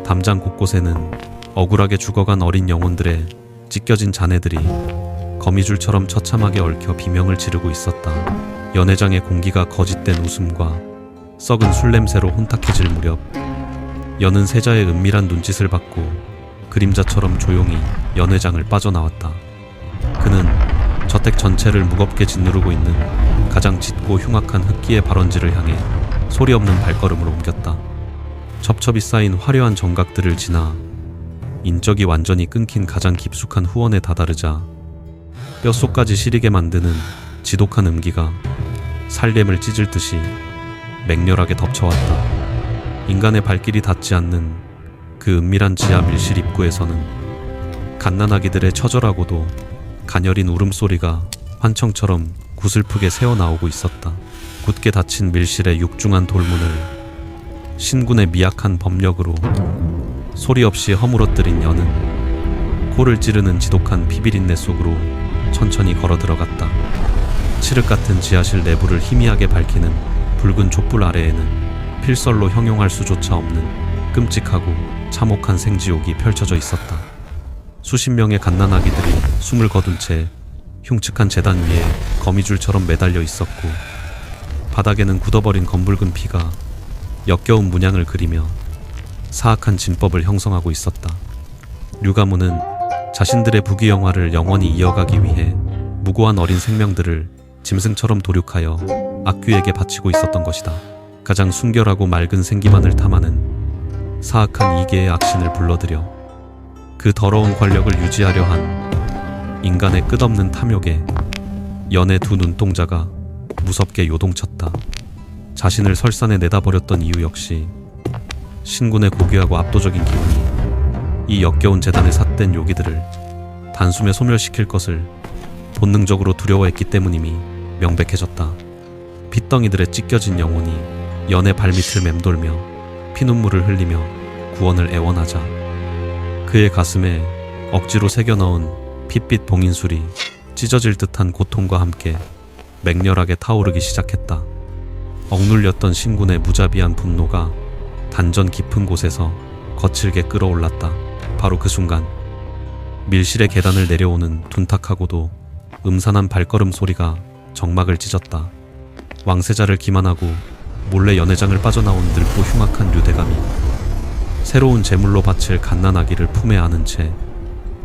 담장 곳곳에는 억울하게 죽어간 어린 영혼들의 찢겨진 자네들이 거미줄처럼 처참하게 얽혀 비명을 지르고 있었다. 연회장의 공기가 거짓된 웃음과 썩은 술 냄새로 혼탁해질 무렵 여는 세자의 은밀한 눈짓을 받고 그림자처럼 조용히 연회장을 빠져나왔다. 그는 저택 전체를 무겁게 짓누르고 있는 가장 짙고 흉악한 흑기의 발원지를 향해 소리 없는 발걸음으로 옮겼다. 첩첩이 쌓인 화려한 정각들을 지나 인적이 완전히 끊긴 가장 깊숙한 후원에 다다르자 뼛속까지 시리게 만드는 지독한 음기가 살렘을 찢을 듯이 맹렬하게 덮쳐왔다. 인간의 발길이 닿지 않는 그 은밀한 지하 밀실 입구에서는 갓난아기들의 처절하고도 가녀린 울음소리가 환청처럼 구슬프게 새어나오고 있었다. 굳게 닫힌 밀실의 육중한 돌문을 신군의 미약한 법력으로 소리 없이 허물어뜨린 여는 코를 찌르는 지독한 피비린내 속으로 천천히 걸어 들어갔다. 칠흑 같은 지하실 내부를 희미하게 밝히는 붉은 촛불 아래에는 필설로 형용할 수조차 없는 끔찍하고 참혹한 생지옥이 펼쳐져 있었다. 수십 명의 갓난아기들이 숨을 거둔 채 흉측한 제단 위에 거미줄처럼 매달려 있었고 바닥에는 굳어버린 검붉은 피가 역겨운 문양을 그리며 사악한 진법을 형성하고 있었다. 류가문은 자신들의 부귀영화를 영원히 이어가기 위해 무고한 어린 생명들을 짐승처럼 도륙하여 악귀에게 바치고 있었던 것이다. 가장 순결하고 맑은 생기만을 탐하는 사악한 이계의 악신을 불러들여 그 더러운 권력을 유지하려 한 인간의 끝없는 탐욕에 연의 두 눈동자가 무섭게 요동쳤다. 자신을 설산에 내다버렸던 이유 역시 신군의 고귀하고 압도적인 기운이 이 역겨운 재단에 삿된 요기들을 단숨에 소멸시킬 것을 본능적으로 두려워했기 때문임이 명백해졌다. 핏덩이들의 찢겨진 영혼이 연의 발밑을 맴돌며 피눈물을 흘리며 구원을 애원하자 그의 가슴에 억지로 새겨넣은 핏빛 봉인술이 찢어질 듯한 고통과 함께 맹렬하게 타오르기 시작했다. 억눌렸던 신군의 무자비한 분노가 단전 깊은 곳에서 거칠게 끌어올랐다. 바로 그 순간 밀실의 계단을 내려오는 둔탁하고도 음산한 발걸음 소리가 정막을 찢었다. 왕세자를 기만하고 몰래 연회장을 빠져나온 늙고 흉악한 류대감이 새로운 제물로 바칠 갓난아기를 품에 안은 채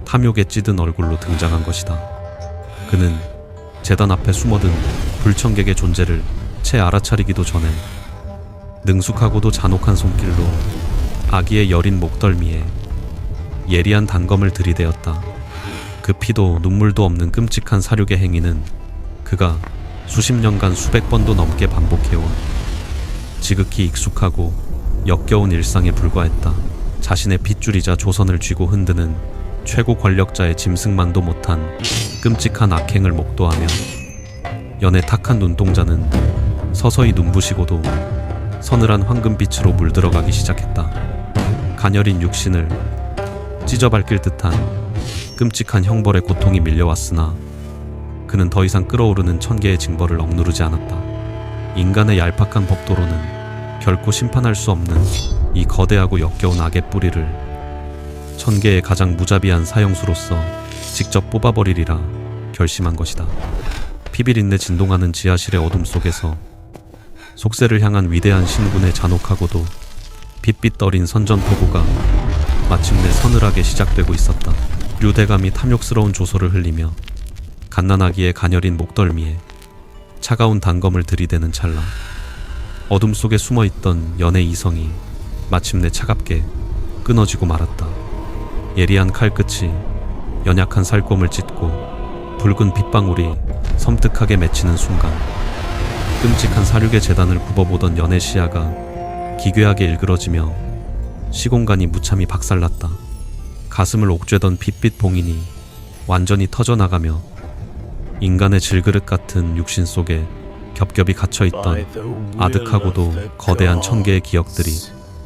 탐욕에 찌든 얼굴로 등장한 것이다. 그는 제단 앞에 숨어든 불청객의 존재를 채 알아차리기도 전에 능숙하고도 잔혹한 손길로 아기의 여린 목덜미에 예리한 단검을 들이대었다. 그 피도 눈물도 없는 끔찍한 사륙의 행위는 그가 수십 년간 수백 번도 넘게 반복해온 지극히 익숙하고 역겨운 일상에 불과했다. 자신의 핏줄이자 조선을 쥐고 흔드는 최고 권력자의 짐승만도 못한 끔찍한 악행을 목도하며 연의 탁한 눈동자는 서서히 눈부시고도 서늘한 황금빛으로 물들어가기 시작했다. 가녀린 육신을 찢어밟힐 듯한 끔찍한 형벌의 고통이 밀려왔으나 그는 더 이상 끓어오르는 천개의 징벌을 억누르지 않았다. 인간의 얄팍한 법도로는 결코 심판할 수 없는 이 거대하고 역겨운 악의 뿌리를 천개의 가장 무자비한 사형수로서 직접 뽑아버리리라 결심한 것이다. 피비린내 진동하는 지하실의 어둠 속에서 속세를 향한 위대한 신군의 잔혹하고도 빛빛 떨인 선전포고가 마침내 서늘하게 시작되고 있었다. 류대감이 탐욕스러운 조소를 흘리며 갓난아기의 가녀린 목덜미에 차가운 단검을 들이대는 찰나 어둠 속에 숨어있던 연의 이성이 마침내 차갑게 끊어지고 말았다. 예리한 칼끝이 연약한 살갗을 찢고 붉은 핏방울이 섬뜩하게 맺히는 순간 끔찍한 사륙의 재단을 굽어보던 연의 시야가 기괴하게 일그러지며 시공간이 무참히 박살났다. 가슴을 옥죄던 핏빛 봉인이 완전히 터져나가며 인간의 질그릇 같은 육신 속에 겹겹이 갇혀있던 아득하고도 거대한 천개의 기억들이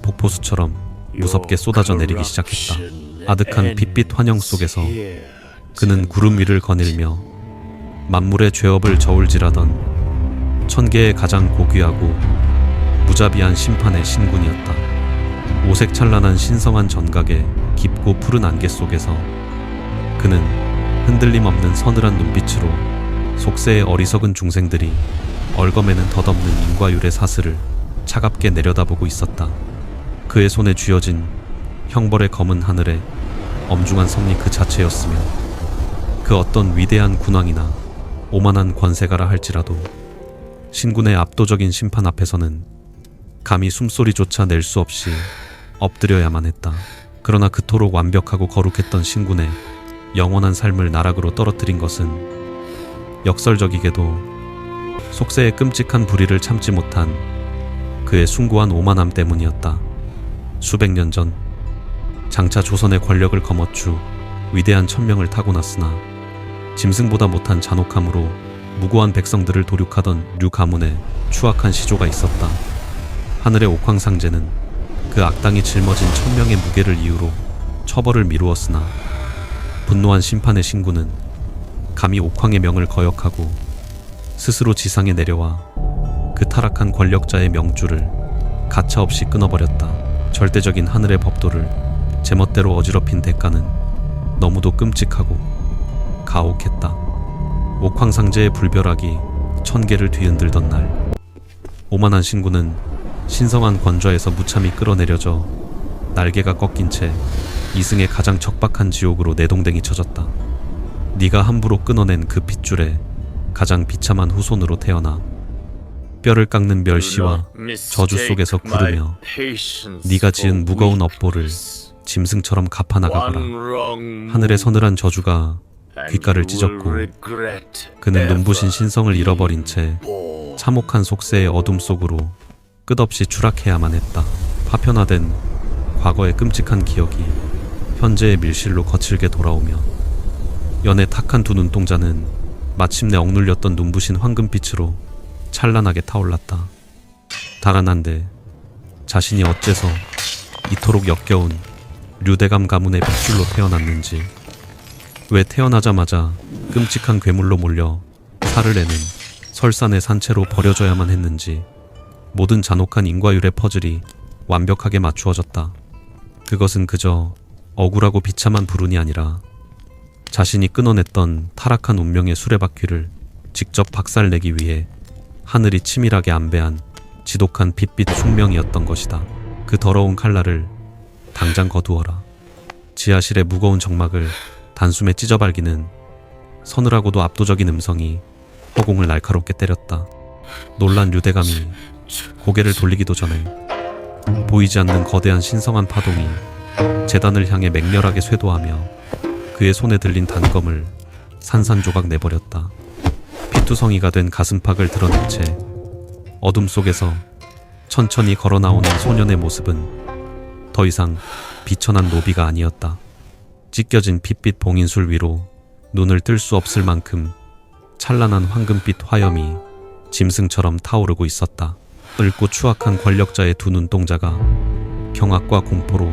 폭포수처럼 무섭게 쏟아져 내리기 시작했다. 아득한 핏빛 환영 속에서 그는 구름 위를 거닐며 만물의 죄업을 저울질하던 천개의 가장 고귀하고 무자비한 심판의 신군이었다. 오색찬란한 신성한 전각의 깊고 푸른 안개 속에서 그는 흔들림 없는 서늘한 눈빛으로 속세의 어리석은 중생들이 얼검에는 덧없는 인과율의 사슬을 차갑게 내려다보고 있었다. 그의 손에 쥐어진 형벌의 검은 하늘에 엄중한 섭리 그 자체였으며 그 어떤 위대한 군왕이나 오만한 권세가라 할지라도 신군의 압도적인 심판 앞에서는 감히 숨소리조차 낼 수 없이 엎드려야만 했다. 그러나 그토록 완벽하고 거룩했던 신군의 영원한 삶을 나락으로 떨어뜨린 것은 역설적이게도 속세의 끔찍한 불의를 참지 못한 그의 숭고한 오만함 때문이었다. 수백 년 전 장차 조선의 권력을 거머쥐 위대한 천명을 타고났으나 짐승보다 못한 잔혹함으로 무고한 백성들을 도륙하던 류 가문의 추악한 시조가 있었다. 하늘의 옥황상제는 그 악당이 짊어진 천명의 무게를 이유로 처벌을 미루었으나 분노한 심판의 신군은 감히 옥황의 명을 거역하고 스스로 지상에 내려와 그 타락한 권력자의 명줄을 가차없이 끊어버렸다. 절대적인 하늘의 법도를 제멋대로 어지럽힌 대가는 너무도 끔찍하고 가혹했다. 옥황상제의 불벼락이 천개를 뒤흔들던 날 오만한 신군은 신성한 권좌에서 무참히 끌어내려져 날개가 꺾인 채 이승의 가장 척박한 지옥으로 내동댕이 쳐졌다. 네가 함부로 끊어낸 그 핏줄에 가장 비참한 후손으로 태어나 뼈를 깎는 멸시와 저주 속에서 구르며 네가 지은 무거운 업보를 짐승처럼 갚아나가거라. 하늘의 서늘한 저주가 귓가를 찢었고 그는 눈부신 신성을 잃어버린 채 참혹한 속세의 어둠 속으로 끝없이 추락해야만 했다. 파편화된 과거의 끔찍한 기억이 현재의 밀실로 거칠게 돌아오며 연의 탁한 두 눈동자는 마침내 억눌렸던 눈부신 황금빛으로 찬란하게 타올랐다. 달아난데 자신이 어째서 이토록 역겨운 류대감 가문의 핏줄로 태어났는지, 왜 태어나자마자 끔찍한 괴물로 몰려 살을 내는 설산의 산채로 버려져야만 했는지 모든 잔혹한 인과율의 퍼즐이 완벽하게 맞추어졌다. 그것은 그저 억울하고 비참한 불운이 아니라 자신이 끊어냈던 타락한 운명의 수레바퀴를 직접 박살내기 위해 하늘이 치밀하게 안배한 지독한 빛빛 숙명이었던 것이다. 그 더러운 칼날을 당장 거두어라. 지하실의 무거운 정막을 단숨에 찢어발기는 서늘하고도 압도적인 음성이 허공을 날카롭게 때렸다. 놀란 류대감이 고개를 돌리기도 전에 보이지 않는 거대한 신성한 파동이 재단을 향해 맹렬하게 쇄도하며 그의 손에 들린 단검을 산산조각 내버렸다. 피투성이가 된 가슴팍을 드러낸 채 어둠 속에서 천천히 걸어 나오는 소년의 모습은 더 이상 비천한 노비가 아니었다. 찢겨진 핏빛 봉인술 위로 눈을 뜰 수 없을 만큼 찬란한 황금빛 화염이 짐승처럼 타오르고 있었다. 늙고 추악한 권력자의 두 눈동자가 경악과 공포로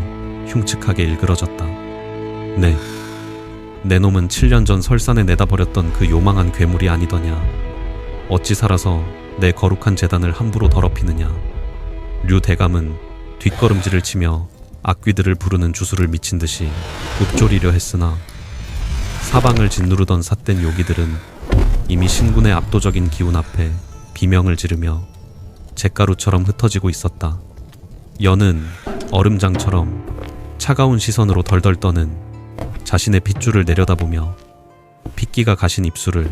흉측하게 일그러졌다. 내 놈은 7년 전 설산에 내다버렸던 그 요망한 괴물이 아니더냐. 어찌 살아서 내 거룩한 재단을 함부로 더럽히느냐. 류 대감은 뒷걸음질을 치며 악귀들을 부르는 주술을 미친 듯이 읊조리려 했으나 사방을 짓누르던 삿된 요기들은 이미 신군의 압도적인 기운 앞에 비명을 지르며 잿가루처럼 흩어지고 있었다. 여는 얼음장처럼 차가운 시선으로 덜덜 떠는 자신의 핏줄을 내려다보며 핏기가 가신 입술을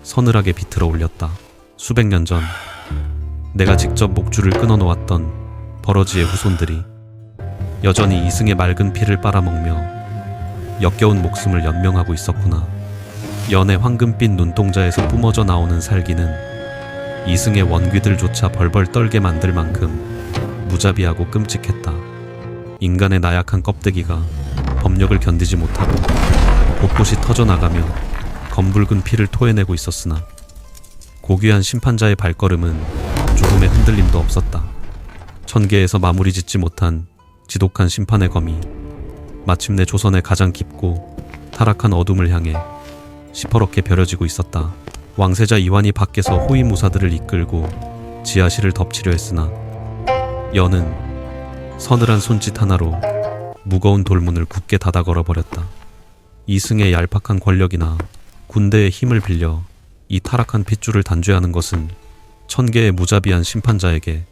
서늘하게 비틀어 올렸다. 수백 년 전 내가 직접 목줄을 끊어놓았던 버러지의 후손들이 여전히 이승의 맑은 피를 빨아먹며 역겨운 목숨을 연명하고 있었구나. 연의 황금빛 눈동자에서 뿜어져 나오는 살기는 이승의 원귀들조차 벌벌 떨게 만들 만큼 무자비하고 끔찍했다. 인간의 나약한 껍데기가 법력을 견디지 못하고 곳곳이 터져나가며 검붉은 피를 토해내고 있었으나 고귀한 심판자의 발걸음은 조금의 흔들림도 없었다. 천계에서 마무리 짓지 못한 지독한 심판의 검이 마침내 조선의 가장 깊고 타락한 어둠을 향해 시퍼렇게 벼려지고 있었다. 왕세자 이완이 밖에서 호위무사들을 이끌고 지하실을 덮치려 했으나 여는 서늘한 손짓 하나로 무거운 돌문을 굳게 닫아 걸어버렸다. 이승의 얄팍한 권력이나 군대의 힘을 빌려 이 타락한 핏줄을 단죄하는 것은 천계의 무자비한 심판자에게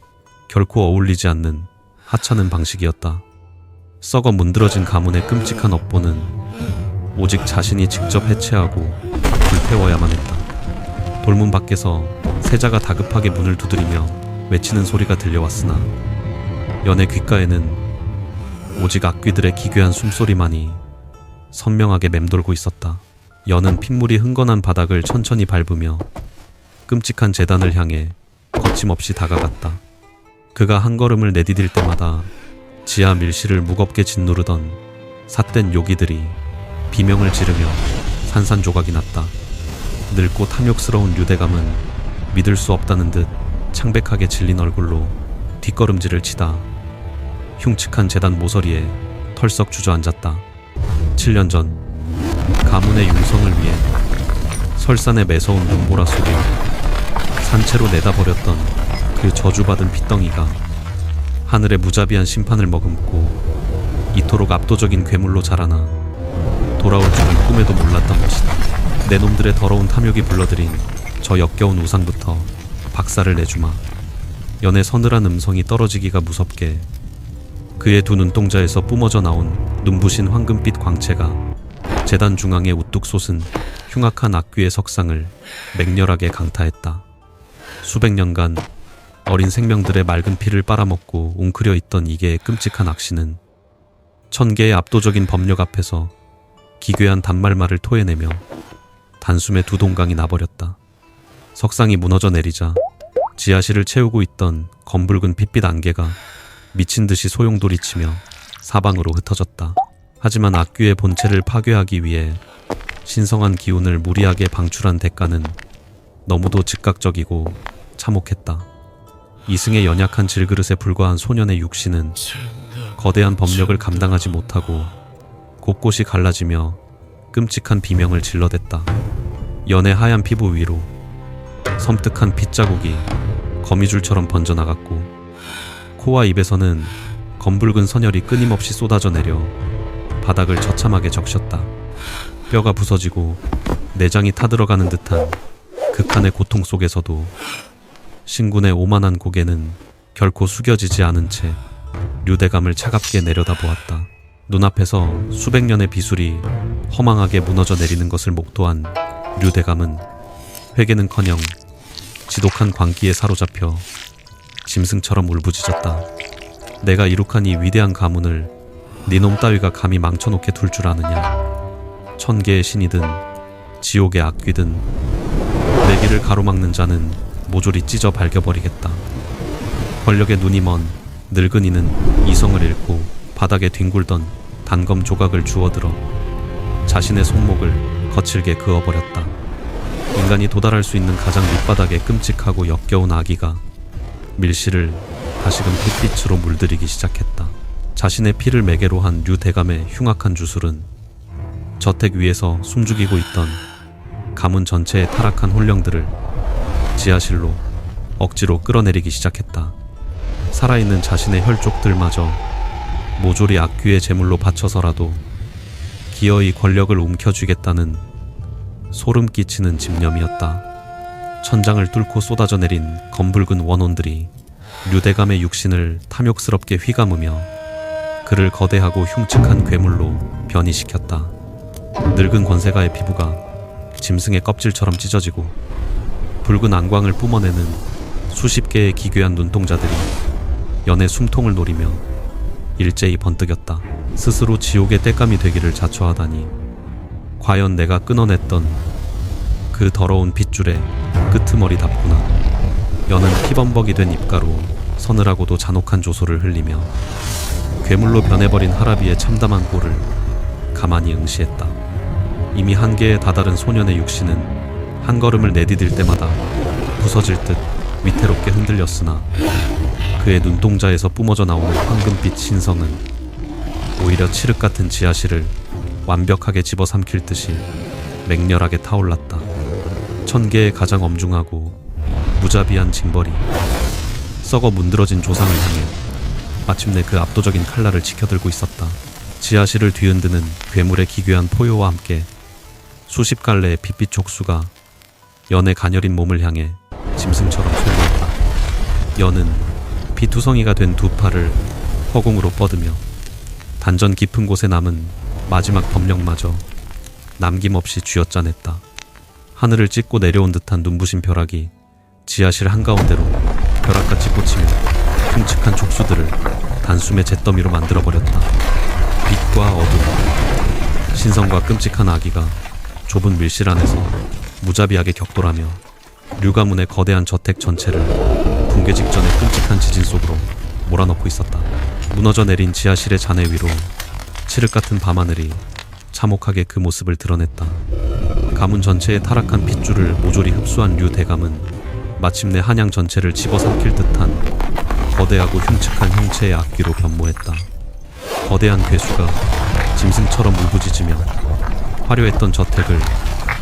결코 어울리지 않는 하찮은 방식이었다. 썩어 문드러진 가문의 끔찍한 업보는 오직 자신이 직접 해체하고 불태워야만 했다. 돌문 밖에서 세자가 다급하게 문을 두드리며 외치는 소리가 들려왔으나 연의 귓가에는 오직 악귀들의 기괴한 숨소리만이 선명하게 맴돌고 있었다. 연은 핏물이 흥건한 바닥을 천천히 밟으며 끔찍한 재단을 향해 거침없이 다가갔다. 그가 한 걸음을 내디딜 때마다 지하 밀실을 무겁게 짓누르던 삿된 요기들이 비명을 지르며 산산조각이 났다. 늙고 탐욕스러운 류대감은 믿을 수 없다는 듯 창백하게 질린 얼굴로 뒷걸음질을 치다 흉측한 재단 모서리에 털썩 주저앉았다. 7년 전 가문의 융성을 위해 설산의 매서운 눈보라 속에 산채로 내다버렸던 그 저주받은 핏덩이가 하늘의 무자비한 심판을 머금고 이토록 압도적인 괴물로 자라나 돌아올 줄은 꿈에도 몰랐던 것이다. 내 놈들의 더러운 탐욕이 불러들인 저 역겨운 우상부터 박살을 내주마. 연의 서늘한 음성이 떨어지기가 무섭게 그의 두 눈동자에서 뿜어져 나온 눈부신 황금빛 광채가 재단 중앙에 우뚝 솟은 흉악한 악귀의 석상을 맹렬하게 강타했다. 수백 년간 어린 생명들의 맑은 피를 빨아먹고 웅크려 있던 이계의 끔찍한 악신은 천계의 압도적인 법력 앞에서 기괴한 단말말을 토해내며 단숨에 두 동강이 나버렸다. 석상이 무너져 내리자 지하실을 채우고 있던 검붉은 핏빛 안개가 미친 듯이 소용돌이치며 사방으로 흩어졌다. 하지만 악귀의 본체를 파괴하기 위해 신성한 기운을 무리하게 방출한 대가는 너무도 즉각적이고 참혹했다. 이승의 연약한 질그릇에 불과한 소년의 육신은 거대한 법력을 감당하지 못하고 곳곳이 갈라지며 끔찍한 비명을 질러댔다. 연의 하얀 피부 위로 섬뜩한 핏자국이 거미줄처럼 번져나갔고 코와 입에서는 검붉은 선혈이 끊임없이 쏟아져 내려 바닥을 처참하게 적셨다. 뼈가 부서지고 내장이 타들어가는 듯한 극한의 고통 속에서도 신군의 오만한 고개는 결코 숙여지지 않은 채 류대감을 차갑게 내려다보았다. 눈앞에서 수백 년의 비술이 허망하게 무너져 내리는 것을 목도한 류대감은 회개는커녕 지독한 광기에 사로잡혀 짐승처럼 울부짖었다. 내가 이룩한 이 위대한 가문을 네놈 따위가 감히 망쳐놓게 둘 줄 아느냐. 천계의 신이든 지옥의 악귀든 내 길을 가로막는 자는 모조리 찢어 발겨버리겠다. 권력에 눈이 먼 늙은이는 이성을 잃고 바닥에 뒹굴던 단검 조각을 주워들어 자신의 손목을 거칠게 그어버렸다. 인간이 도달할 수 있는 가장 밑바닥에 끔찍하고 역겨운 아기가 밀실을 다시금 핏빛으로 물들이기 시작했다. 자신의 피를 매개로 한 류대감의 흉악한 주술은 저택 위에서 숨죽이고 있던 가문 전체의 타락한 혼령들을 지하실로 억지로 끌어내리기 시작했다. 살아있는 자신의 혈족들마저 모조리 악귀의 제물로 바쳐서라도 기어이 권력을 움켜쥐겠다는 소름 끼치는 집념이었다. 천장을 뚫고 쏟아져 내린 검붉은 원혼들이 류대감의 육신을 탐욕스럽게 휘감으며 그를 거대하고 흉측한 괴물로 변이시켰다. 늙은 권세가의 피부가 짐승의 껍질처럼 찢어지고 붉은 안광을 뿜어내는 수십 개의 기괴한 눈동자들이 연의 숨통을 노리며 일제히 번뜩였다. 스스로 지옥의 땔감이 되기를 자처하다니 과연 내가 끊어냈던 그 더러운 핏줄에 끄트머리 답구나. 연은 피범벅이 된 입가로 서늘하고도 잔혹한 조소를 흘리며 괴물로 변해버린 하라비의 참담한 꼴을 가만히 응시했다. 이미 한계에 다다른 소년의 육신은 한 걸음을 내디딜 때마다 부서질 듯 위태롭게 흔들렸으나 그의 눈동자에서 뿜어져 나오는 황금빛 신성은 오히려 칠흑 같은 지하실을 완벽하게 집어삼킬 듯이 맹렬하게 타올랐다. 1000개의 가장 엄중하고 무자비한 징벌이 썩어 문드러진 조상을 향해 마침내 그 압도적인 칼날을 치켜들고 있었다. 지하실을 뒤흔드는 괴물의 기괴한 포효와 함께 수십 갈래의 핏빛 촉수가 연의 가녀린 몸을 향해 짐승처럼 솟았다. 연은 피투성이가 된 두 팔을 허공으로 뻗으며 단전 깊은 곳에 남은 마지막 법력마저 남김없이 쥐어짜냈다. 하늘을 찢고 내려온 듯한 눈부신 벼락이 지하실 한가운데로 벼락같이 꽂히며 흉측한 촉수들을 단숨에 잿더미로 만들어버렸다. 빛과 어둠, 신성과 끔찍한 아기가 좁은 밀실 안에서 무자비하게 격돌하며 류가문의 거대한 저택 전체를 붕괴 직전의 끔찍한 지진 속으로 몰아넣고 있었다. 무너져 내린 지하실의 잔해 위로 칠흑 같은 밤하늘이 참혹하게 그 모습을 드러냈다. 가문 전체의 타락한 핏줄을 모조리 흡수한 류대감은 마침내 한양 전체를 집어삼킬 듯한 거대하고 흉측한 형체의 악귀로 변모했다. 거대한 괴수가 짐승처럼 울부짖으며 화려했던 저택을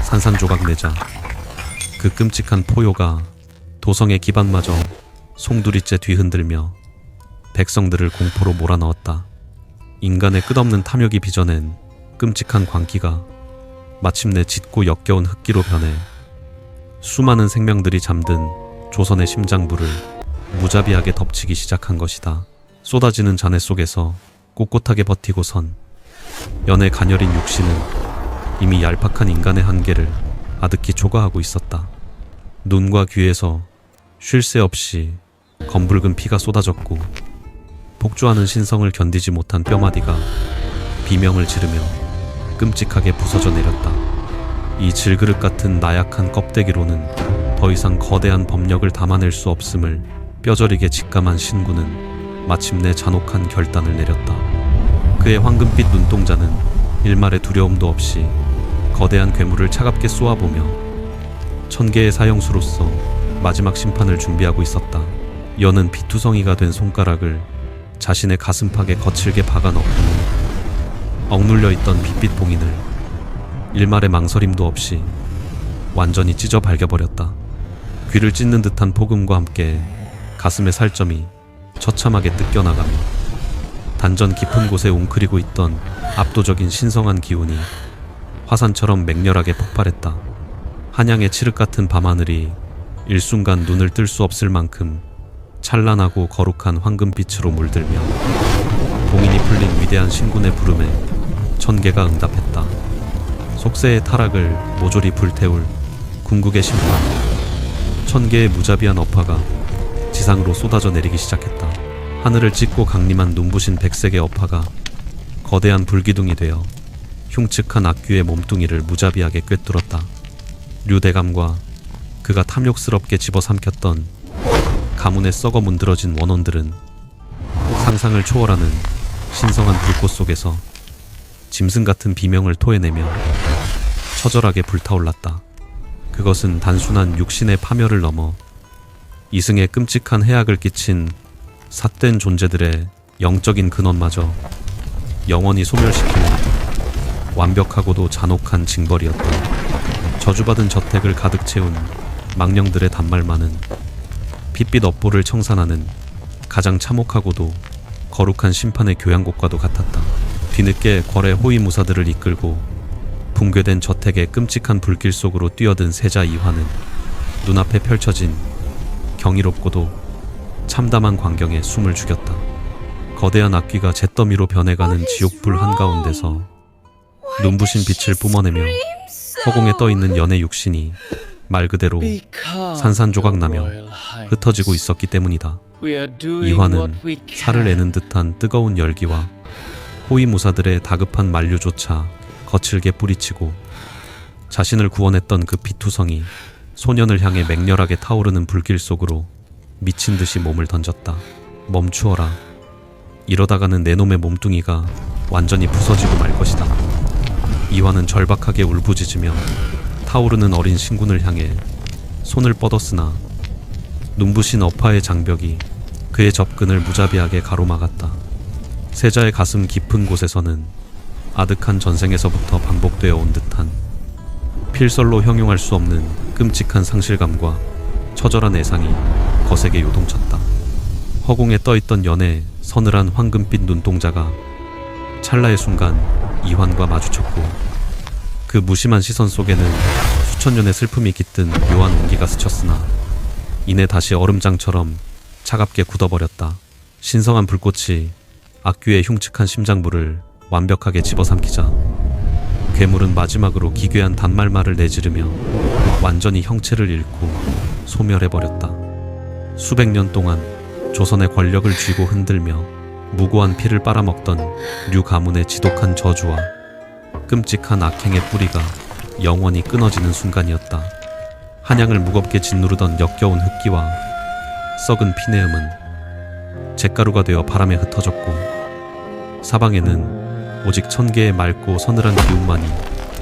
산산조각 내자 그 끔찍한 포효가 도성의 기반마저 송두리째 뒤흔들며 백성들을 공포로 몰아넣었다. 인간의 끝없는 탐욕이 빚어낸 끔찍한 광기가 마침내 짙고 역겨운 흑기로 변해 수많은 생명들이 잠든 조선의 심장부를 무자비하게 덮치기 시작한 것이다. 쏟아지는 잔해 속에서 꼿꼿하게 버티고 선 연의 가녀린 육신은 이미 얄팍한 인간의 한계를 아득히 초과하고 있었다. 눈과 귀에서 쉴 새 없이 검붉은 피가 쏟아졌고 폭주하는 신성을 견디지 못한 뼈마디가 비명을 지르며 끔찍하게 부서져 내렸다. 이 질그릇 같은 나약한 껍데기로는 더 이상 거대한 법력을 담아낼 수 없음을 뼈저리게 직감한 신군은 마침내 잔혹한 결단을 내렸다. 그의 황금빛 눈동자는 일말의 두려움도 없이 거대한 괴물을 차갑게 쏘아보며 1000개의 사형수로서 마지막 심판을 준비하고 있었다. 연은 피투성이가 된 손가락을 자신의 가슴팍에 거칠게 박아넣고 억눌려 있던 빛빛 봉인을 일말의 망설임도 없이 완전히 찢어 발겨버렸다. 귀를 찢는 듯한 폭음과 함께 가슴의 살점이 처참하게 뜯겨나가며 단전 깊은 곳에 웅크리고 있던 압도적인 신성한 기운이 화산처럼 맹렬하게 폭발했다. 한양의 칠흑 같은 밤하늘이 일순간 눈을 뜰 수 없을 만큼 찬란하고 거룩한 황금빛으로 물들며 봉인이 풀린 위대한 신군의 부름에 1000개가 응답했다. 속세의 타락을 모조리 불태울 궁극의 심판. 1000개의 무자비한 업화가 지상으로 쏟아져 내리기 시작했다. 하늘을 찢고 강림한 눈부신 백색의 업화가 거대한 불기둥이 되어 흉측한 악귀의 몸뚱이를 무자비하게 꿰뚫었다. 류대감과 그가 탐욕스럽게 집어삼켰던 가문에 썩어 문드러진 원혼들은 상상을 초월하는 신성한 불꽃 속에서 짐승 같은 비명을 토해내며 처절하게 불타올랐다. 그것은 단순한 육신의 파멸을 넘어 이승에 끔찍한 해악을 끼친 삿된 존재들의 영적인 근원마저 영원히 소멸시키는 완벽하고도 잔혹한 징벌이었다. 저주받은 저택을 가득 채운 망령들의 단말만은 핏빛 업보를 청산하는 가장 참혹하고도 거룩한 심판의 교양곡과도 같았다. 뒤늦게 궐의 호위무사들을 이끌고 붕괴된 저택의 끔찍한 불길 속으로 뛰어든 세자 이화는 눈앞에 펼쳐진 경이롭고도 참담한 광경에 숨을 죽였다. 거대한 악귀가 잿더미로 변해가는 지옥불 한가운데서 눈부신 빛을 뿜어내며 허공에 떠있는 연의 육신이 말 그대로 산산조각나며 흩어지고 있었기 때문이다. 이화는 살을 내는 듯한 뜨거운 열기와 호위무사들의 다급한 만류조차 거칠게 뿌리치고 자신을 구원했던 그 피투성이 소년을 향해 맹렬하게 타오르는 불길 속으로 미친 듯이 몸을 던졌다. 멈추어라. 이러다가는 내 놈의 몸뚱이가 완전히 부서지고 말 것이다. 이화는 절박하게 울부짖으며 타오르는 어린 신군을 향해 손을 뻗었으나 눈부신 어파의 장벽이 그의 접근을 무자비하게 가로막았다. 세자의 가슴 깊은 곳에서는 아득한 전생에서부터 반복되어 온 듯한 필설로 형용할 수 없는 끔찍한 상실감과 처절한 애상이 거세게 요동쳤다. 허공에 떠있던 연의 서늘한 황금빛 눈동자가 찰나의 순간 이환과 마주쳤고 그 무심한 시선 속에는 수천 년의 슬픔이 깃든 묘한 온기가 스쳤으나 이내 다시 얼음장처럼 차갑게 굳어버렸다. 신성한 불꽃이 악귀의 흉측한 심장부를 완벽하게 집어삼키자 괴물은 마지막으로 기괴한 단말말을 내지르며 완전히 형체를 잃고 소멸해버렸다. 수백 년 동안 조선의 권력을 쥐고 흔들며 무고한 피를 빨아먹던 류 가문의 지독한 저주와 끔찍한 악행의 뿌리가 영원히 끊어지는 순간이었다. 한양을 무겁게 짓누르던 역겨운 흙기와 썩은 피내음은 잿가루가 되어 바람에 흩어졌고 사방에는 오직 1000개의 맑고 서늘한 기운만이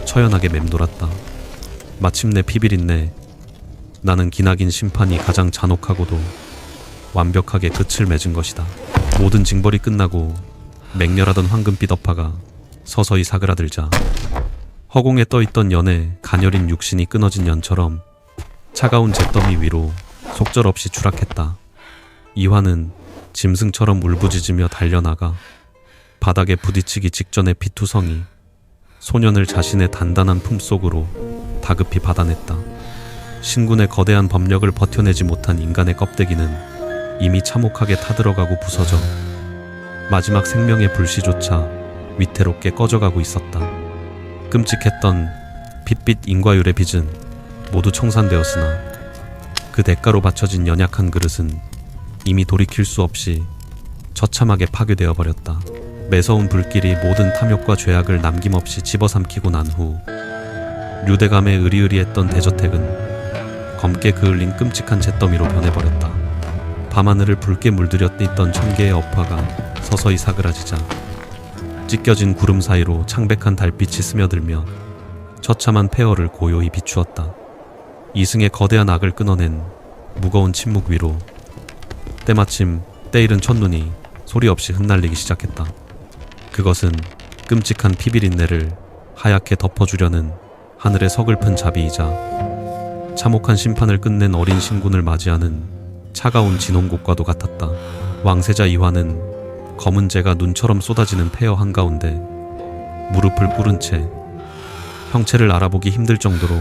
처연하게 맴돌았다. 마침내 피비린내 나는 기나긴 심판이 가장 잔혹하고도 완벽하게 끝을 맺은 것이다. 모든 징벌이 끝나고 맹렬하던 황금빛 어파가 서서히 사그라들자 허공에 떠있던 연의 가녀린 육신이 끊어진 연처럼 차가운 잿더미 위로 속절없이 추락했다. 이화는 짐승처럼 울부짖으며 달려나가 바닥에 부딪히기 직전의 피투성이 소년을 자신의 단단한 품속으로 다급히 받아냈다. 신군의 거대한 법력을 버텨내지 못한 인간의 껍데기는 이미 참혹하게 타들어가고 부서져 마지막 생명의 불씨조차 위태롭게 꺼져가고 있었다. 끔찍했던 핏빛 인과율의 빚은 모두 청산되었으나 그 대가로 바쳐진 연약한 그릇은 이미 돌이킬 수 없이 처참하게 파괴되어 버렸다. 매서운 불길이 모든 탐욕과 죄악을 남김없이 집어삼키고 난 후 류대감의 으리으리했던 대저택은 검게 그을린 끔찍한 잿더미로 변해버렸다. 밤하늘을 붉게 물들여 있던 1000개의 어파가 서서히 사그라지자 찢겨진 구름 사이로 창백한 달빛이 스며들며 처참한 폐허를 고요히 비추었다. 이승의 거대한 악을 끊어낸 무거운 침묵 위로 때마침 때이른 첫눈이 소리 없이 흩날리기 시작했다. 그것은 끔찍한 피비린내를 하얗게 덮어주려는 하늘의 서글픈 자비이자 참혹한 심판을 끝낸 어린 신군을 맞이하는 차가운 진홍곡과도 같았다. 왕세자 이화는 검은 재가 눈처럼 쏟아지는 폐허 한가운데 무릎을 꿇은 채 형체를 알아보기 힘들 정도로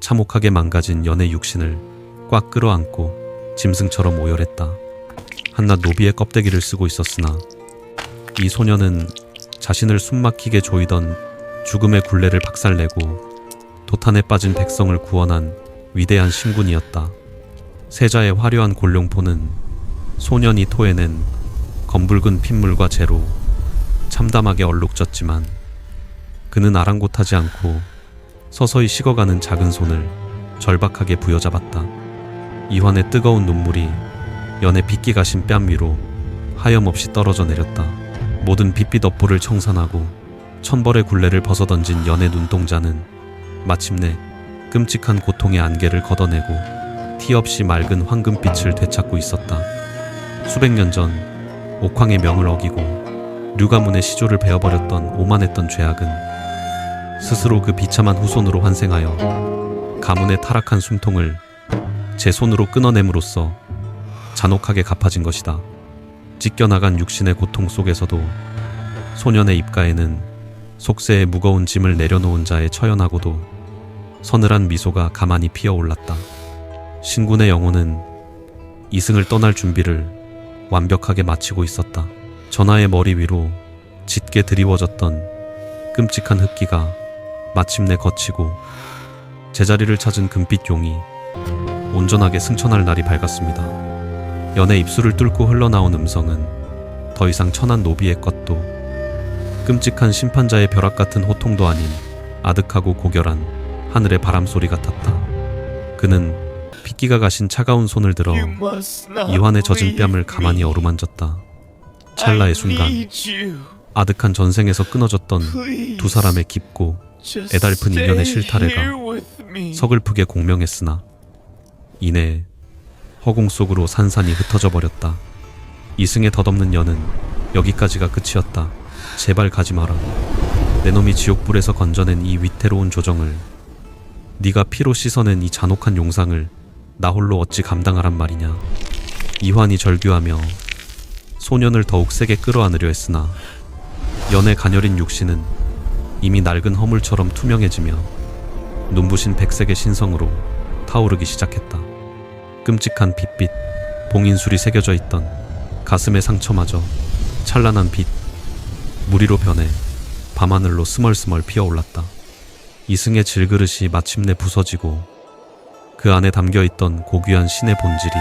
참혹하게 망가진 연의 육신을 꽉 끌어안고 짐승처럼 오열했다. 한낱 노비의 껍데기를 쓰고 있었으나 이 소년은 자신을 숨막히게 조이던 죽음의 굴레를 박살내고 도탄에 빠진 백성을 구원한 위대한 신군이었다. 세자의 화려한 골룡포는 소년이 토해낸 검붉은 핏물과 재로 참담하게 얼룩졌지만 그는 아랑곳하지 않고 서서히 식어가는 작은 손을 절박하게 부여잡았다. 이환의 뜨거운 눈물이 연의 빗기 가신 뺨 위로 하염없이 떨어져 내렸다. 모든 빛빛 업보를 청산하고 천벌의 굴레를 벗어던진 연의 눈동자는 마침내 끔찍한 고통의 안개를 걷어내고 티 없이 맑은 황금빛을 되찾고 있었다. 수백 년 전 옥황의 명을 어기고 류가문의 시조를 베어버렸던 오만했던 죄악은 스스로 그 비참한 후손으로 환생하여 가문의 타락한 숨통을 제 손으로 끊어냄으로써 잔혹하게 갚아진 것이다. 찢겨나간 육신의 고통 속에서도 소년의 입가에는 속세에 무거운 짐을 내려놓은 자의 처연하고도 서늘한 미소가 가만히 피어올랐다. 신군의 영혼은 이승을 떠날 준비를 완벽하게 마치고 있었다. 전하의 머리 위로 짙게 드리워졌던 끔찍한 흙기가 마침내 거치고 제자리를 찾은 금빛 용이 온전하게 승천할 날이 밝았습니다. 연의 입술을 뚫고 흘러나온 음성은 더 이상 천한 노비의 것도 끔찍한 심판자의 벼락 같은 호통도 아닌 아득하고 고결한 하늘의 바람소리 같았다. 그는 핏기가 가신 차가운 손을 들어 이환의 젖은 뺨을 가만히 어루만졌다. 찰나의 순간 아득한 전생에서 끊어졌던 두 사람의 깊고 애달픈 인연의 실타래가 서글프게 공명했으나 이내 허공 속으로 산산이 흩어져 버렸다. 이승의 덧없는 연은 여기까지가 끝이었다. 제발 가지 마라. 내 놈이 지옥불에서 건져낸 이 위태로운 조정을, 네가 피로 씻어낸 이 잔혹한 용상을 나 홀로 어찌 감당하란 말이냐. 이환이 절규하며 소년을 더욱 세게 끌어안으려 했으나 연의 가녀린 육신은 이미 낡은 허물처럼 투명해지며 눈부신 백색의 신성으로 타오르기 시작했다. 끔찍한 빛빛, 봉인술이 새겨져 있던 가슴의 상처마저 찬란한 빛, 무리로 변해 밤하늘로 스멀스멀 피어올랐다. 이승의 질그릇이 마침내 부서지고 그 안에 담겨있던 고귀한 신의 본질이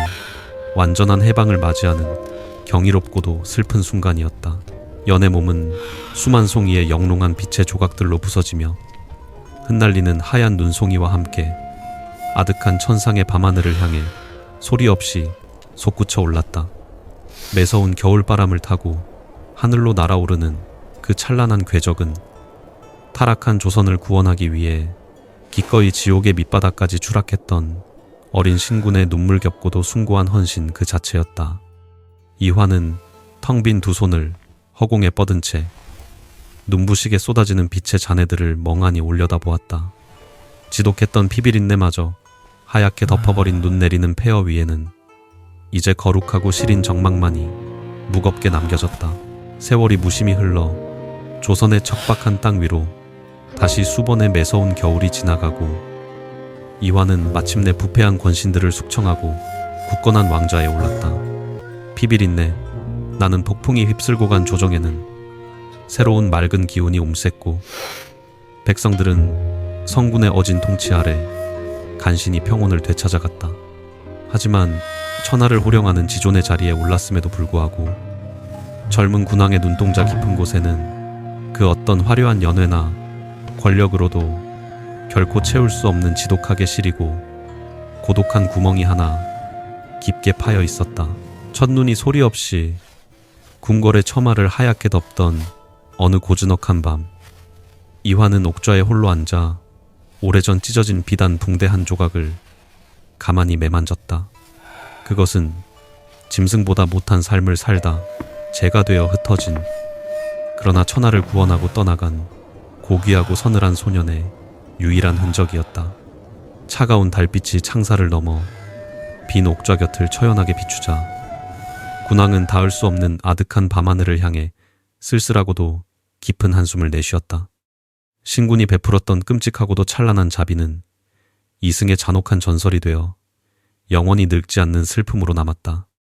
완전한 해방을 맞이하는 경이롭고도 슬픈 순간이었다. 연의 몸은 수만 송이의 영롱한 빛의 조각들로 부서지며 흩날리는 하얀 눈송이와 함께 아득한 천상의 밤하늘을 향해 소리 없이 솟구쳐 올랐다. 매서운 겨울바람을 타고 하늘로 날아오르는 그 찬란한 궤적은 타락한 조선을 구원하기 위해 기꺼이 지옥의 밑바닥까지 추락했던 어린 신군의 눈물겹고도 숭고한 헌신 그 자체였다. 이환은 텅 빈 두 손을 허공에 뻗은 채 눈부시게 쏟아지는 빛의 잔해들을 멍하니 올려다보았다. 지독했던 피비린내마저 하얗게 덮어버린 눈 내리는 폐허 위에는 이제 거룩하고 시린 정막만이 무겁게 남겨졌다. 세월이 무심히 흘러 조선의 척박한 땅 위로 다시 수번의 매서운 겨울이 지나가고 이환은 마침내 부패한 권신들을 숙청하고 굳건한 왕좌에 올랐다. 피비린내, 나는 폭풍이 휩쓸고 간 조정에는 새로운 맑은 기운이 옴샜고 백성들은 성군의 어진 통치 아래 간신히 평온을 되찾아갔다. 하지만 천하를 호령하는 지존의 자리에 올랐음에도 불구하고 젊은 군왕의 눈동자 깊은 곳에는 그 어떤 화려한 연회나 권력으로도 결코 채울 수 없는 지독하게 시리고 고독한 구멍이 하나 깊게 파여 있었다. 첫눈이 소리 없이 궁궐의 처마를 하얗게 덮던 어느 고즈넉한 밤, 이환은 옥좌에 홀로 앉아 오래전 찢어진 비단 붕대 한 조각을 가만히 매만졌다. 그것은 짐승보다 못한 삶을 살다 재가 되어 흩어진, 그러나 천하를 구원하고 떠나간 고귀하고 서늘한 소년의 유일한 흔적이었다. 차가운 달빛이 창사를 넘어 빈 옥좌 곁을 처연하게 비추자 군왕은 닿을 수 없는 아득한 밤하늘을 향해 쓸쓸하고도 깊은 한숨을 내쉬었다. 신군이 베풀었던 끔찍하고도 찬란한 자비는 이승의 잔혹한 전설이 되어 영원히 늙지 않는 슬픔으로 남았다.